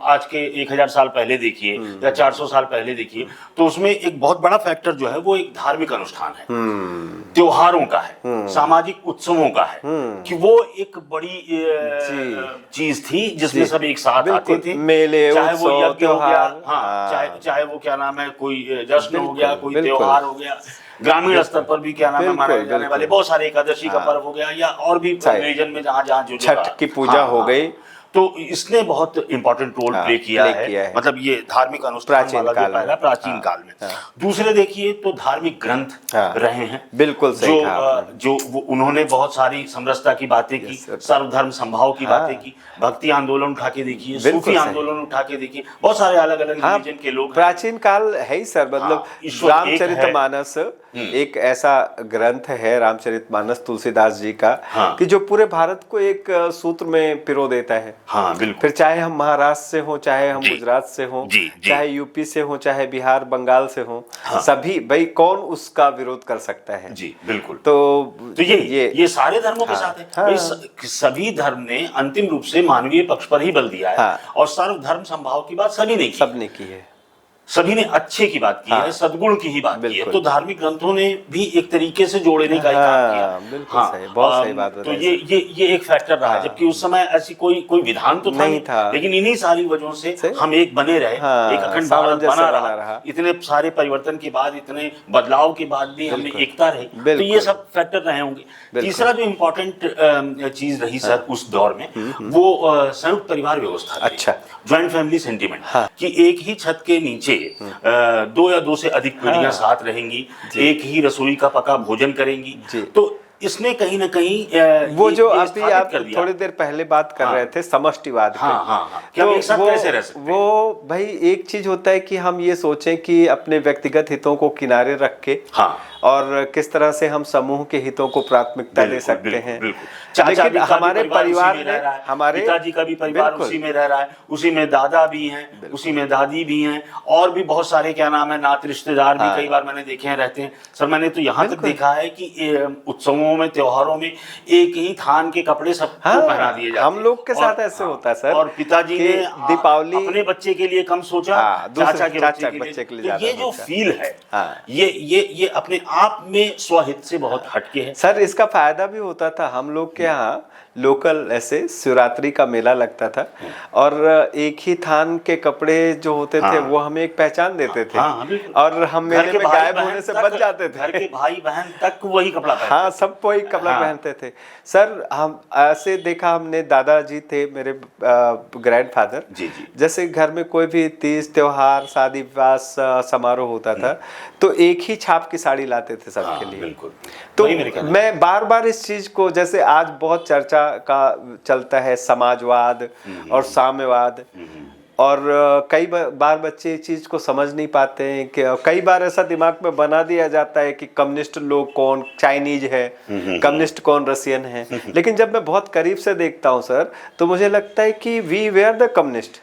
Speaker 2: आज के 1000 साल पहले देखिए या 400 साल पहले देखिए तो उसमें एक बहुत बड़ा फैक्टर जो है वो एक धार्मिक अनुष्ठान है, त्योहारों का है, सामाजिक उत्सवों का है, कि वो एक बड़ी चीज थी जिसमें सब एक साथ आते थे।
Speaker 1: मेले,
Speaker 2: चाहे वो यज्ञ हो गया, चाहे वो क्या नाम है कोई जश्न हो गया, कोई त्योहार हो गया, ग्रामीण स्तर पर भी क्या नाम है मनाए जाने वाले बहुत सारे एकादशी का पर्व हो गया, या और भी रिलीजन में जहाँ जो
Speaker 1: छठ की पूजा हो गई।
Speaker 2: तो इसने बहुत इंपॉर्टेंट रोल प्ले किया है। मतलब ये धार्मिक अनुष्ठान वाला जो पहला प्राचीन काल में। दूसरे देखिए तो धार्मिक ग्रंथ रहे हैं।
Speaker 1: बिल्कुल सही कहा।
Speaker 2: जो उन्होंने बहुत सारी समरसता की बातें की, सर्वधर्म समभाव की बातें की, भक्ति आंदोलन उठा के देखिए, सूफी आंदोलन उठा के देखिए, बहुत सारे अलग अलग रिलीजन के लोग।
Speaker 1: प्राचीन काल है ही सर, मतलब रामचरितमानस एक ऐसा ग्रंथ है, रामचरितमानस तुलसीदास जी का, कि जो पूरे भारत को एक सूत्र में पिरो देता है।
Speaker 2: बिल्कुल।
Speaker 1: फिर चाहे हम महाराष्ट्र से हो, चाहे हम गुजरात से हो, चाहे यूपी से हो, चाहे बिहार बंगाल से हो, सभी भाई कौन उसका विरोध कर सकता है।
Speaker 2: जी बिल्कुल।
Speaker 1: तो
Speaker 2: ये सारे धर्मों के साथ है। सभी धर्म ने अंतिम रूप से मानवीय पक्ष पर ही बल दिया है, और सर्वधर्म समभाव की बात सभी ने की है। सभी ने अच्छे की बात की है, सद्गुण की ही बात की है। तो धार्मिक ग्रंथों ने भी एक तरीके से जोड़ने का काम किया।
Speaker 1: बिल्कुल सही, बहुत सही बात
Speaker 2: तो ये एक फैक्टर रहा, जबकि उस समय ऐसी कोई विधान तो नहीं था, लेकिन इन्हीं सारी वजहों से हम एक बने रहे, एक अखंड भारत बना रहा। इतने सारे परिवर्तन के बाद, इतने बदलाव के बाद भी हमें एकता रही। तो ये सब फैक्टर रहे होंगे। तीसरा जो इम्पोर्टेंट चीज रही सर उस दौर में, वो संयुक्त परिवार व्यवस्था। अच्छा, ज्वाइंट फैमिली सेंटिमेंट, कि एक ही छत के नीचे दो या दो से अधिक पीढ़ियां साथ रहेंगी, एक ही रसोई का पका भोजन करेंगी। तो इसने कहीं ना कहीं
Speaker 1: वो जो अभी आप थोड़ी देर पहले बात कर रहे थे समष्टिवाद
Speaker 2: की, तो एक साथ कैसे रह सकते हैं?
Speaker 1: वो भाई एक चीज होता है कि हम ये सोचें कि अपने व्यक्तिगत हितों को किनारे रख के और किस तरह से हम समूह के हितों को प्राथमिकता दे सकते हैं।
Speaker 2: लेकिन हमारे परिवार में हमारे पिताजी का भी परिवार उसी में रह रहा है, उसी में दादा भी हैं, उसी में दादी भी हैं, और भी बहुत सारे क्या नाम है नात रिश्तेदार भी कई बार मैंने देखे हैं रहते हैं। सर मैंने तो यहाँ तक देखा है कि उत्सवों में, त्योहारों में एक ही थान के कपड़े सबको पहना दिए जाते हैं।
Speaker 1: हम लोग के साथ ऐसे होता है सर।
Speaker 2: और पिताजी ने
Speaker 1: दीपावली
Speaker 2: अपने बच्चे के लिए कम सोचा, चाचा के बच्चे के लिए। ये जो फील है, ये अपने आप में स्वहित से बहुत हटके है।
Speaker 1: सर इसका फायदा भी होता था हम लोग के यहाँ, लोकल ऐसे शिवरात्रि का मेला लगता था और एक ही थान के कपड़े जो होते थे वो हमें एक पहचान देते थे। और हम मेले में गायब होने से बच जाते थे।
Speaker 2: घर के भाई बहन तक वही कपड़ा पहनते
Speaker 1: हाँ, सब वही कपड़ा पहनते थे सर। हम ऐसे देखा, हमने दादाजी थे मेरे ग्रैंडफादर, जैसे घर में कोई भी तीज त्योहार शादी विवाह समारोह होता था तो एक ही छाप की साड़ी लाते थे सबके लिए। तो मैं बार बार इस चीज को, जैसे आज बहुत चर्चा का चलता है समाजवाद और साम्यवाद, और कई बार बच्चे इस चीज को समझ नहीं पाते हैं कि कई बार ऐसा दिमाग में बना दिया जाता है कि कम्युनिस्ट लोग कौन चाइनीज है, कम्युनिस्ट कौन रशियन है। लेकिन जब मैं बहुत करीब से देखता हूं सर तो मुझे लगता है कि वी वेयर द कम्युनिस्ट।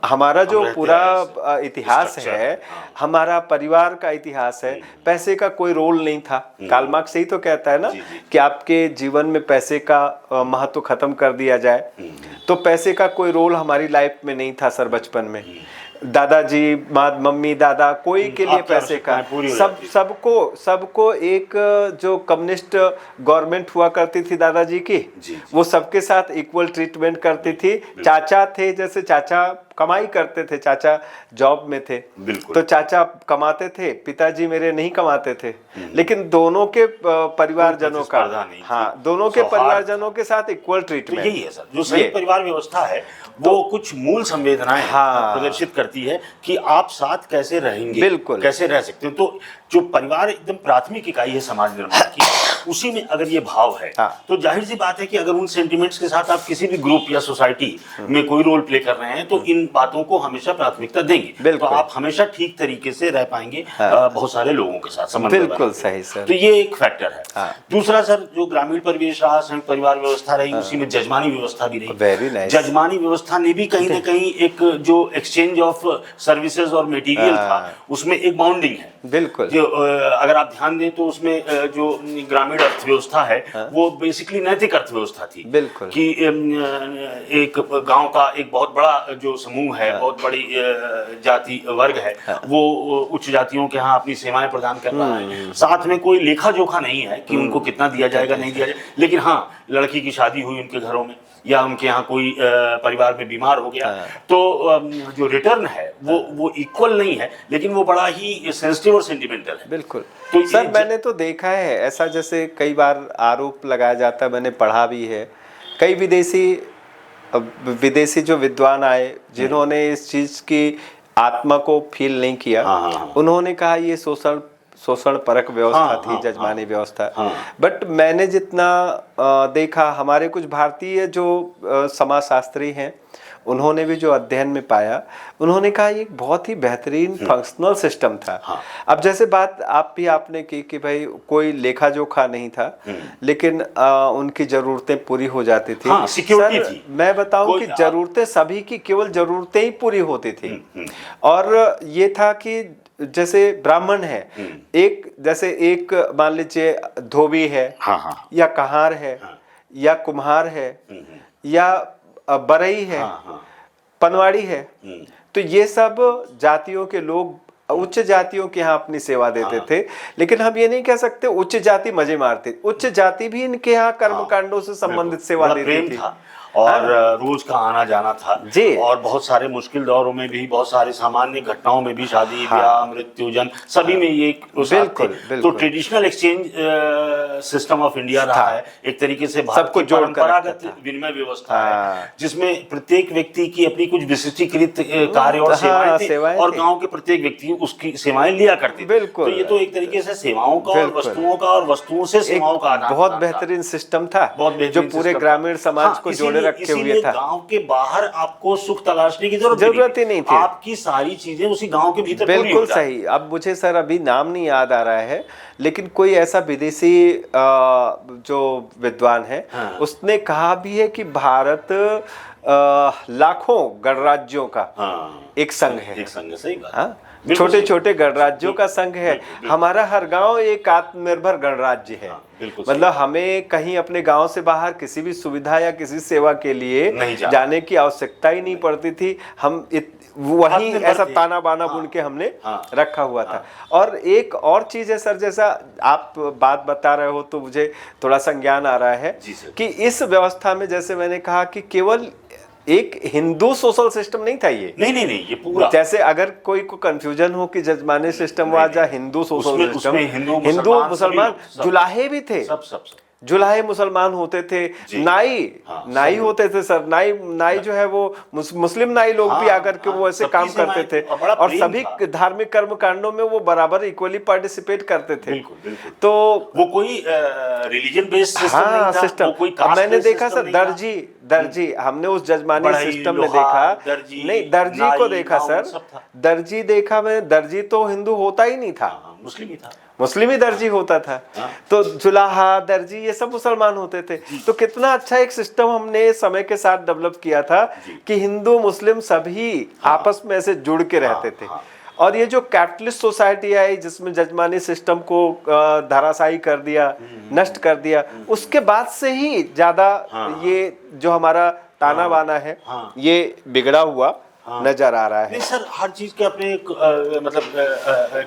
Speaker 1: हमारा जो पूरा इतिहास है, हमारा परिवार का इतिहास है, पैसे का कोई रोल नहीं था। कार्ल मार्क्स ही तो कहता है ना कि आपके जीवन में पैसे का महत्व खत्म कर दिया जाए। तो पैसे का कोई रोल हमारी लाइफ में नहीं था सर बचपन में। दादाजी, मम्मी, दादा, कोई के लिए पैसे का सबको एक जो कम्युनिस्ट गवर्नमेंट हुआ करती थी दादाजी की, वो सबके साथ इक्वल ट्रीटमेंट करती थी। चाचा थे, जैसे चाचा कमाई करते थे, चाचा जॉब में थे तो चाचा कमाते थे, पिताजी मेरे नहीं कमाते थे, लेकिन दोनों के परिवारजनों का, हाँ, दोनों के परिवारजनों के साथ इक्वल ट्रीटमेंट।
Speaker 2: यही है सर जो सही परिवार व्यवस्था है, वो कुछ मूल संवेदनाएं प्रदर्शित करती है कि आप साथ कैसे रहेंगे, बिल्कुल कैसे रह सकते हैं। तो जो परिवार एकदम प्राथमिक इकाई है समाज निर्माण की, उसी में अगर ये भाव है तो जाहिर सी बात है कि अगर उन सेंटिमेंट्स के साथ आप किसी भी ग्रुप या सोसाइटी में कोई रोल प्ले कर रहे हैं तो इन बातों को हमेशा प्राथमिकता देंगे, तो आप हमेशा ठीक तरीके से रह पाएंगे बहुत सारे लोगों के साथ समन्वय।
Speaker 1: बिल्कुल सही सर।
Speaker 2: तो ये एक फैक्टर है। दूसरा सर, जो ग्रामीण परिवेश रहा, संयुक्त परिवार व्यवस्था रही, उसी में जजमानी व्यवस्था भी रही। Very nice. जजमानी व्यवस्था ने भी कहीं ना कहीं एक जो एक्सचेंज ऑफ सर्विसेज और मटेरियल था, उसमें एक बाउंडिंग है। बिल्कुल। जो अगर आप ध्यान दें तो उसमें जो ग्रामीण अर्थव्यवस्था है वो बेसिकली नैतिक अर्थव्यवस्था थी। बिल्कुल। कि एक गांव का एक बहुत बड़ा जो समूह है, बहुत बड़ी जाति वर्ग है, वो उच्च जातियों के यहाँ अपनी सेवाएं प्रदान कर रहा है। साथ में कोई लेखा जोखा नहीं है कि उनको कितना दिया जाएगा, नहीं दिया जाएगा, लेकिन हाँ, लड़की की शादी हुई उनके घरों में या उनके यहाँ कोई परिवार में बीमार हो गया तो जो रिटर्न है वो इक्वल नहीं है, लेकिन वो बड़ा ही सेंसिटिव और सेंटिमेंटल है। बिल्कुल। तो
Speaker 1: सर मैंने तो देखा है ऐसा, जैसे कई बार आरोप लगाया जाता है, मैंने पढ़ा भी है, कई विदेशी जो विद्वान आए जिन्होंने इस चीज की आत्मा को फील नहीं किया, उन्होंने कहा ये शोषण परक व्यवस्था थी, जजमानी व्यवस्था। बट मैंने जितना देखा, हमारे कुछ भारतीय जो समाजशास्त्री हैं उन्होंने भी जो अध्ययन में पाया, उन्होंने कहा ये बहुत ही बेहतरीन फंक्शनल सिस्टम था। अब जैसे बात आपने की कि भाई कोई लेखा जोखा नहीं था, लेकिन उनकी जरूरतें पूरी हो जाती थी।
Speaker 2: सिक्योरिटी थी।
Speaker 1: मैं बताऊं कि जरूरतें सभी की केवल जरूरतें ही पूरी होती थी। और ये था कि जैसे ब्राह्मण है, एक मान लीजिए धोबी है, या कहार है, या कुम्हार है, या बरई है, पनवाड़ी है, तो ये सब जातियों के लोग उच्च जातियों के यहाँ अपनी सेवा देते थे। लेकिन हम ये नहीं कह सकते उच्च जाति मजे मारते, उच्च जाति भी इनके यहाँ कर्मकांडों से संबंधित सेवा देती थी।
Speaker 2: और रोज का आना जाना था जी। और बहुत सारे मुश्किल दौरों में भी, बहुत सारे सामान्य घटनाओं में भी, शादी ब्याह मृत्यु जन्म सभी में ये बिल्कुल। तो traditional exchange system of India रहा है, एक तरीके से सबको परंपरागत विनिमय व्यवस्था है, जिसमें प्रत्येक व्यक्ति की अपनी कुछ विशिष्टीकृत कार्य और सेवाएं थी, और गांव के प्रत्येक व्यक्ति उसकी सेवाएं लिया करते थे। तो ये तो एक तरीके से सेवाओं का और वस्तुओं का, और वस्तुओं से सेवाओं का
Speaker 1: बहुत बेहतरीन सिस्टम था, जो पूरे ग्रामीण समाज को जोड़े रखे हुए था।
Speaker 2: गांव के बाहर आपको सुख तलाशने की जरूरत
Speaker 1: ही नहीं थी,
Speaker 2: आपकी सारी चीजें उसी गांव के भीतर पूरी हो जाती।
Speaker 1: बिल्कुल सही। अब मुझे सर अभी नाम नहीं याद आ रहा है, लेकिन कोई ऐसा विदेशी जो विद्वान है, उसने कहा भी है कि भारत लाखों गणराज्यों का एक संघ है।
Speaker 2: एक संघ, सही बात।
Speaker 1: छोटे छोटे गणराज्यों का संघ है। हमारा हर गांव एक आत्मनिर्भर गणराज्य है।
Speaker 2: बिल्कुल
Speaker 1: मतलब हमें कहीं अपने गांव से बाहर किसी भी सुविधा या किसी सेवा के लिए
Speaker 2: नहीं
Speaker 1: जाने की आवश्यकता ही नहीं पड़ती थी। हम वही
Speaker 2: आत्मनिर्भर
Speaker 1: ऐसा
Speaker 2: थे।
Speaker 1: ताना बाना
Speaker 2: हाँ,
Speaker 1: बुन के हमने
Speaker 2: हाँ,
Speaker 1: रखा हुआ था। और एक और चीज है सर, जैसा आप बात बता रहे हो तो मुझे थोड़ा संज्ञान आ रहा है
Speaker 2: जी सर।
Speaker 1: कि इस व्यवस्था में जैसे मैंने कहा कि केवल एक हिंदू सोशल सिस्टम नहीं था ये।
Speaker 2: नहीं नहीं नहीं, ये पूरा
Speaker 1: जैसे अगर कोई को कंफ्यूजन हो कि जजमानी सिस्टम हुआ या हिंदू सोशल
Speaker 2: उसमें
Speaker 1: सिस्टम,
Speaker 2: उसमें हिंदू
Speaker 1: हिंदू
Speaker 2: मुसलमान सभी
Speaker 1: मुसलमान
Speaker 2: लोग, सब।
Speaker 1: जुलाहे भी थे,
Speaker 2: सब सब सब
Speaker 1: जुलाहे मुसलमान होते थे,
Speaker 2: जी।
Speaker 1: नाई
Speaker 2: हाँ,
Speaker 1: नाई
Speaker 2: सब
Speaker 1: होते थे सर, नाई नाई जो है वो मुस्लिम नाई लोग भी
Speaker 2: हाँ,
Speaker 1: आकर के
Speaker 2: हाँ,
Speaker 1: वो ऐसे
Speaker 2: सबकी
Speaker 1: काम करते
Speaker 2: सेवाएं
Speaker 1: थे
Speaker 2: थी और बड़ा
Speaker 1: और
Speaker 2: प्रेम
Speaker 1: सभी
Speaker 2: था।
Speaker 1: धार्मिक कर्म कांडों में वो बराबर इक्वली पार्टिसिपेट करते थे।
Speaker 2: बिल्कुल बिल्कुल।
Speaker 1: तो
Speaker 2: वो कोई रिलीजन बेस्ड सिस्टम
Speaker 1: हाँ
Speaker 2: नहीं था,
Speaker 1: सिस्टम,
Speaker 2: वो कोई
Speaker 1: अब
Speaker 2: कास्ट
Speaker 1: मैंने
Speaker 2: बेस्ड
Speaker 1: देखा
Speaker 2: सिस्टम
Speaker 1: सर
Speaker 2: नहीं था।
Speaker 1: दर्जी हमने उस जजमानी
Speaker 2: बढ़ई,
Speaker 1: सिस्टम में
Speaker 2: लोहार,
Speaker 1: देखा,
Speaker 2: दर्जी,
Speaker 1: नहीं दर्जी को
Speaker 2: नाई,
Speaker 1: देखा
Speaker 2: नाउन,
Speaker 1: सर,
Speaker 2: सब था।
Speaker 1: दर्जी देखा मैं, दर्जी तो हिंदू होता ही नहीं था,
Speaker 2: हाँ, मुस्लिम ही था।
Speaker 1: मुस्लिम ही दर्जी होता था।
Speaker 2: हाँ।
Speaker 1: तो जुलाहा दर्जी ये सब मुसलमान होते थे। तो कितना अच्छा एक सिस्टम हमने समय के साथ डेवलप किया था कि हिंदू मुस्लिम सभी आपस में ऐसे जुड़ के रहते थे।
Speaker 2: हाँ।
Speaker 1: और ये जो कैपिटलिस्ट सोसाइटी आई जिसमें जजमानी सिस्टम को धराशायी कर दिया, नष्ट कर दिया, उसके बाद से ही ज्यादा ये जो हमारा ताना बाना है ये बिगड़ा हुआ नजर आ रहा है।
Speaker 2: नहीं सर, हर चीज के अपने एक मतलब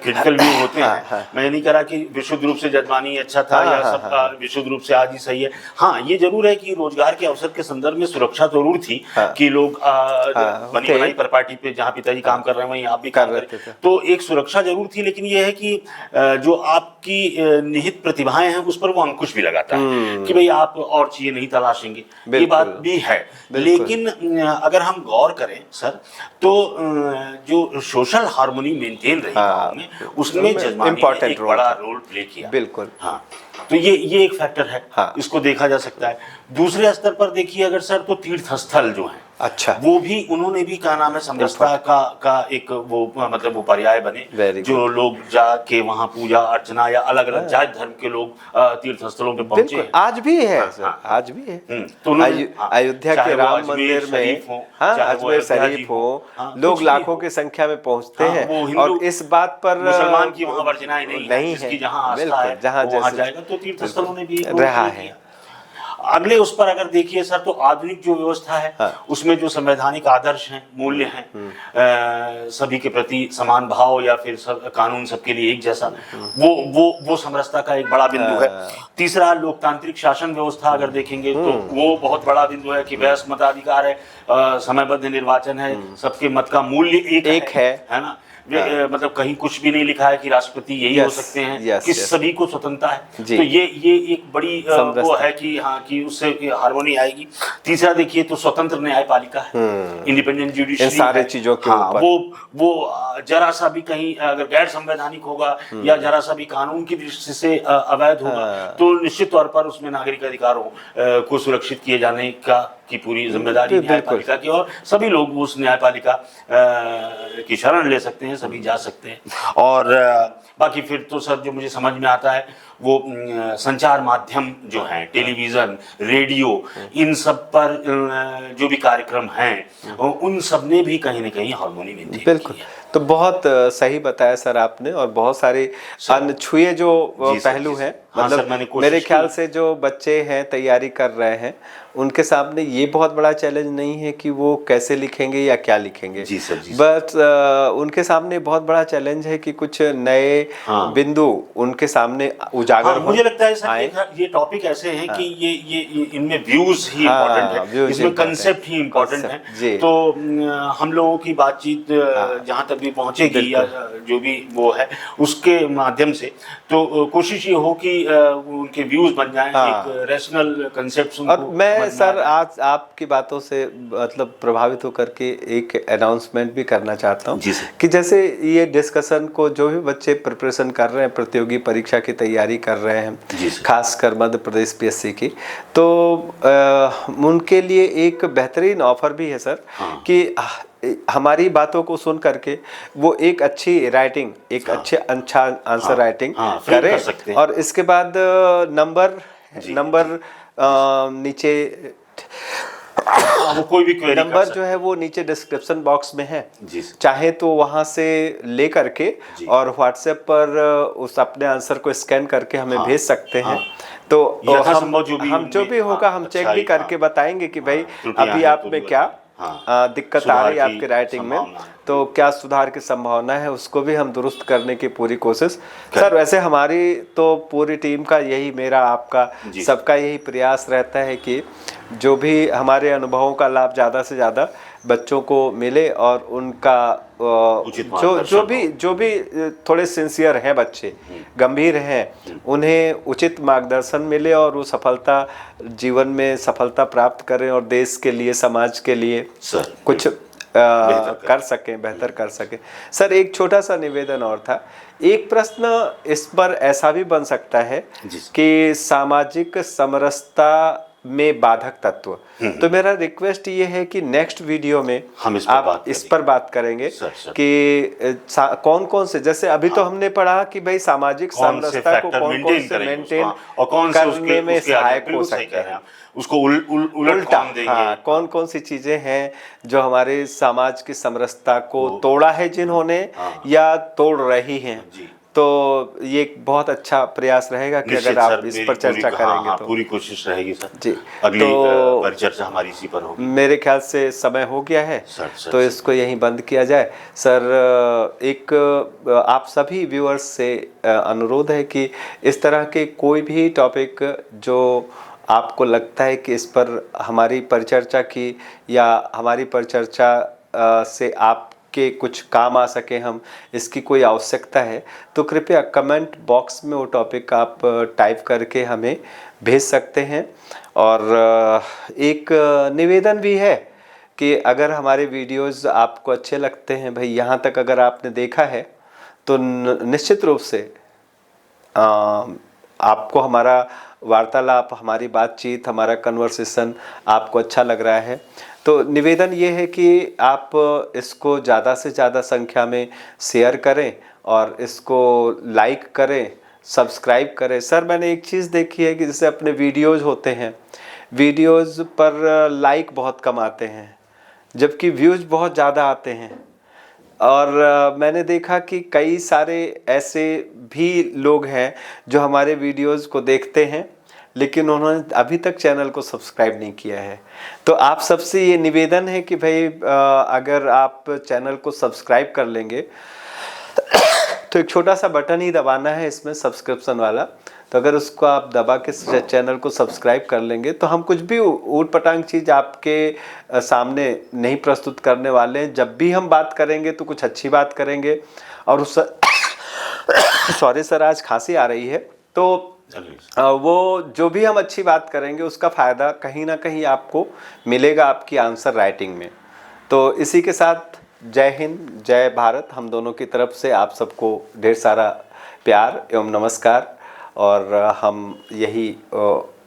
Speaker 2: क्रिटिकल व्यू होते हैं। मैं ये नहीं कह रहा कि विशुद्ध रूप से जजमानी अच्छा था या सब विशुद्ध रूप से आज ही सही है। हाँ, ये जरूर है कि रोजगार के अवसर के संदर्भ में सुरक्षा जरूर थी कि लोग बनी बनाई प्रॉपर्टी पे जहाँ पिताजी काम कर रहे हैं वहीं आप भी काम कर रहे हैं, तो एक सुरक्षा जरूर थी। लेकिन ये है कि जो आपकी निहित प्रतिभाएं हैं उस पर वो अंकुश भी लगाता है कि भाई आप और चीजें नहीं तलाशेंगे, ये बात भी है। लेकिन अगर हम गौर करें सर तो जो सोशल हार्मनी मेंटेन रही गांव में, उसमें जजमानी ने एक बड़ा रोल प्ले किया।
Speaker 1: बिल्कुल।
Speaker 2: हाँ, तो ये एक फैक्टर है।
Speaker 1: हाँ।
Speaker 2: इसको देखा जा सकता है। दूसरे स्तर पर देखिए अगर सर, तो तीर्थ स्थल जो है,
Speaker 1: अच्छा,
Speaker 2: वो भी उन्होंने भी क्या नाम है समरसता का एक वो मतलब वो पर्याय बने, जो लोग जाके वहाँ पूजा अर्चना या अलग अलग जात धर्म के लोग तीर्थ स्थलों पे पहुंचे।
Speaker 1: आज भी है सर, आज भी है।
Speaker 2: तो
Speaker 1: अयोध्या के राम मंदिर में, अजमेर शरीफ हो, लोग लाखों की संख्या में पहुंचते हैं और इस बात पर
Speaker 2: मुसलमान की वहाँ वर्जनाएं नहीं है, जहाँ आस्था है
Speaker 1: जहाँ
Speaker 2: वहाँ जाएगा। तो तीर्थ स्थलों ने भी
Speaker 1: रहा है।
Speaker 2: अगले उस पर अगर देखिए सर, तो आधुनिक जो व्यवस्था है उसमें जो संवैधानिक आदर्श हैं, मूल्य हैं, सभी के प्रति समान भाव या फिर कानून सबके लिए एक जैसा, वो समरसता का एक बड़ा बिंदु है। तीसरा, लोकतांत्रिक शासन व्यवस्था अगर देखेंगे तो वो बहुत बड़ा बिंदु है कि वयस्क मताधिकार है, समयबद्ध निर्वाचन है, सबके मत का मूल्य एक है ना। मतलब कहीं कुछ भी नहीं लिखा है कि राष्ट्रपति यही हो सकते हैं, कि सभी को स्वतंत्रता है। तो ये एक बड़ी वो है कि हाँ, कि उससे हार्मोनी आएगी। तीसरा देखिए तो स्वतंत्र न्यायपालिका है, इंडिपेंडेंट जुडिशरी,
Speaker 1: सारे चीजों के ऊपर
Speaker 2: वो जरा सा भी कहीं अगर गैर संवैधानिक होगा या जरा सा भी कानून की दृष्टि से अवैध होगा तो निश्चित तौर पर उसमें नागरिक अधिकारों को सुरक्षित किए जाने की पूरी जिम्मेदारी न्यायपालिका की, और सभी लोग उस न्यायपालिका की शरण ले सकते हैं, सभी जा सकते हैं। और बाकी फिर तो सर जो मुझे समझ में आता है वो संचार माध्यम जो हैं, टेलीविज़न, रेडियो, इन सब पर जो भी कार्यक्रम हैं उन सब ने भी कहीं ना कहीं हार्मोनी मेंटेन
Speaker 1: बिल्कुल
Speaker 2: की है।
Speaker 1: तो बहुत सही बताया सर आपने, और बहुत सारे अनछुए जो पहलू हैं, मतलब मेरे ख्याल से जो बच्चे हैं तैयारी कर रहे हैं उनके सामने ये बहुत बड़ा चैलेंज नहीं है कि वो कैसे लिखेंगे या क्या लिखेंगे, बट उनके सामने बहुत बड़ा चैलेंज है कि कुछ नए बिंदु उनके सामने उजागर हो।
Speaker 2: मुझे लगता है सर ये टॉपिक ऐसे हैं कि ये इनमें व्यूज ही इम्पोर्टेंट है, इसमें कंसेप्ट ही इम्पोर्टेंट है। तो हम लोगों की बातचीत जहाँ तक भी पहुँचेगी या जो भी वो है उसके माध्यम से, तो कोशिश ये हो कि उनके व्यूज बन जाएं, एक रैशनल कंसेप्ट।
Speaker 1: और मैं सर आज आपकी बातों से मतलब प्रभावित होकर के एक अनाउंसमेंट भी करना चाहता हूँ कि जैसे ये डिस्कशन को जो भी बच्चे प्रिपरेशन कर रहे हैं, प्रतियोगी परीक्षा की तैयारी कर रहे हैं, खासकर मध्य प्रदेश पीएससी की, तो उनके लिए एक बेहतरीन ऑफर भी है सर कि हमारी बातों को सुन करके वो एक अच्छी राइटिंग, एक अच्छा आंसर राइटिंग करें और इसके बाद नंबर नीचे
Speaker 2: वो कोई भी क्वेरी
Speaker 1: नंबर जो है वो नीचे डिस्क्रिप्शन बॉक्स में है
Speaker 2: जी सर।
Speaker 1: चाहे तो वहां से ले करके और व्हाट्सएप पर उस अपने आंसर को स्कैन करके हमें
Speaker 2: हाँ,
Speaker 1: भेज सकते हैं।
Speaker 2: हाँ।
Speaker 1: तो
Speaker 2: यथासंभव
Speaker 1: हम जो भी होगा हम चेक भी करके बताएंगे कि भाई अभी आप में क्या दिक्कत आ रही है आपके राइटिंग में, तो क्या सुधार की संभावना है उसको भी हम दुरुस्त करने की पूरी कोशिश। सर वैसे हमारी तो पूरी टीम का यही, मेरा आपका सबका यही प्रयास रहता है कि जो भी हमारे अनुभवों का लाभ ज़्यादा से ज़्यादा बच्चों को मिले और उनका जो भी थोड़े सिंसियर हैं बच्चे, गंभीर हैं, उन्हें उचित मार्गदर्शन मिले और वो सफलता जीवन में सफलता प्राप्त करें और देश के लिए समाज के लिए कुछ कर सकें, बेहतर कर सकें। सर एक छोटा सा निवेदन और था, एक प्रश्न इस पर ऐसा भी बन सकता है कि सामाजिक समरसता में बाधक तत्व, तो मेरा रिक्वेस्ट ये है कि नेक्स्ट वीडियो में
Speaker 2: हम
Speaker 1: इस पर बात करेंगे कि कौन कौन से, जैसे अभी तो हमने पढ़ा कि भाई सामाजिक समरसता को कौन कौन से मेंटेन करने में सहायक हो सकते हैं,
Speaker 2: उसको उल्टा
Speaker 1: कौन कौन सी चीजें हैं जो हमारे समाज की समरसता को तोड़ा है जिन्होंने या तोड़ रही हैं। तो ये एक बहुत अच्छा प्रयास रहेगा कि अगर आप इस पर चर्चा करेंगे तो
Speaker 2: पूरी कोशिश रहेगी सर जी।
Speaker 1: अगली
Speaker 2: परिचर्चा हमारी इसी पर होगी।
Speaker 1: मेरे ख्याल से समय हो गया है तो इसको यहीं बंद किया जाए। सर एक आप सभी व्यूअर्स से अनुरोध है कि इस तरह के कोई भी टॉपिक जो आपको लगता है कि इस पर हमारी परिचर्चा की या हमारी परिचर्चा से आपके कुछ काम आ सके, हम इसकी कोई आवश्यकता है, तो कृपया कमेंट बॉक्स में वो टॉपिक आप टाइप करके हमें भेज सकते हैं। और एक निवेदन भी है कि अगर हमारे वीडियोस आपको अच्छे लगते हैं, भाई यहाँ तक अगर आपने देखा है तो निश्चित रूप से आपको हमारा वार्तालाप, हमारी बातचीत, हमारा कन्वर्सेशन आपको अच्छा लग रहा है, तो निवेदन ये है कि आप इसको ज़्यादा से ज़्यादा संख्या में शेयर करें और इसको लाइक करें, सब्सक्राइब करें। सर मैंने एक चीज़ देखी है कि जैसे अपने वीडियोज़ होते हैं, वीडियोज़ पर लाइक बहुत कम आते हैं जबकि व्यूज़ बहुत ज़्यादा आते हैं। और मैंने देखा कि कई सारे ऐसे भी लोग हैं जो हमारे वीडियोज़ को देखते हैं लेकिन उन्होंने अभी तक चैनल को सब्सक्राइब नहीं किया है। तो आप सबसे ये निवेदन है कि भाई अगर आप चैनल को सब्सक्राइब कर लेंगे तो एक छोटा सा बटन ही दबाना है इसमें सब्सक्रिप्शन वाला, तो अगर उसको आप दबा के चैनल को सब्सक्राइब कर लेंगे तो हम कुछ भी ऊट पटांग चीज़ आपके सामने नहीं प्रस्तुत करने वाले हैं। जब भी हम बात करेंगे तो कुछ अच्छी बात करेंगे। और उस सॉरी सर आज खांसी आ रही है, तो वो जो भी हम अच्छी बात करेंगे उसका फ़ायदा कहीं ना कहीं आपको मिलेगा आपकी आंसर राइटिंग में। तो इसी के साथ जय हिंद, जय भारत, हम दोनों की तरफ से आप सबको ढेर सारा प्यार एवं नमस्कार। और हम यही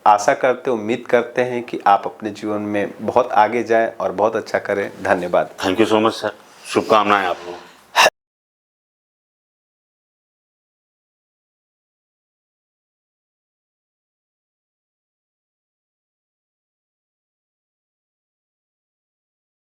Speaker 1: आशा करते, उम्मीद करते हैं कि आप अपने जीवन में बहुत आगे जाएं और बहुत अच्छा करें। धन्यवाद।
Speaker 2: Thank you so much sir, शुभकामनाएं आप लोगों को।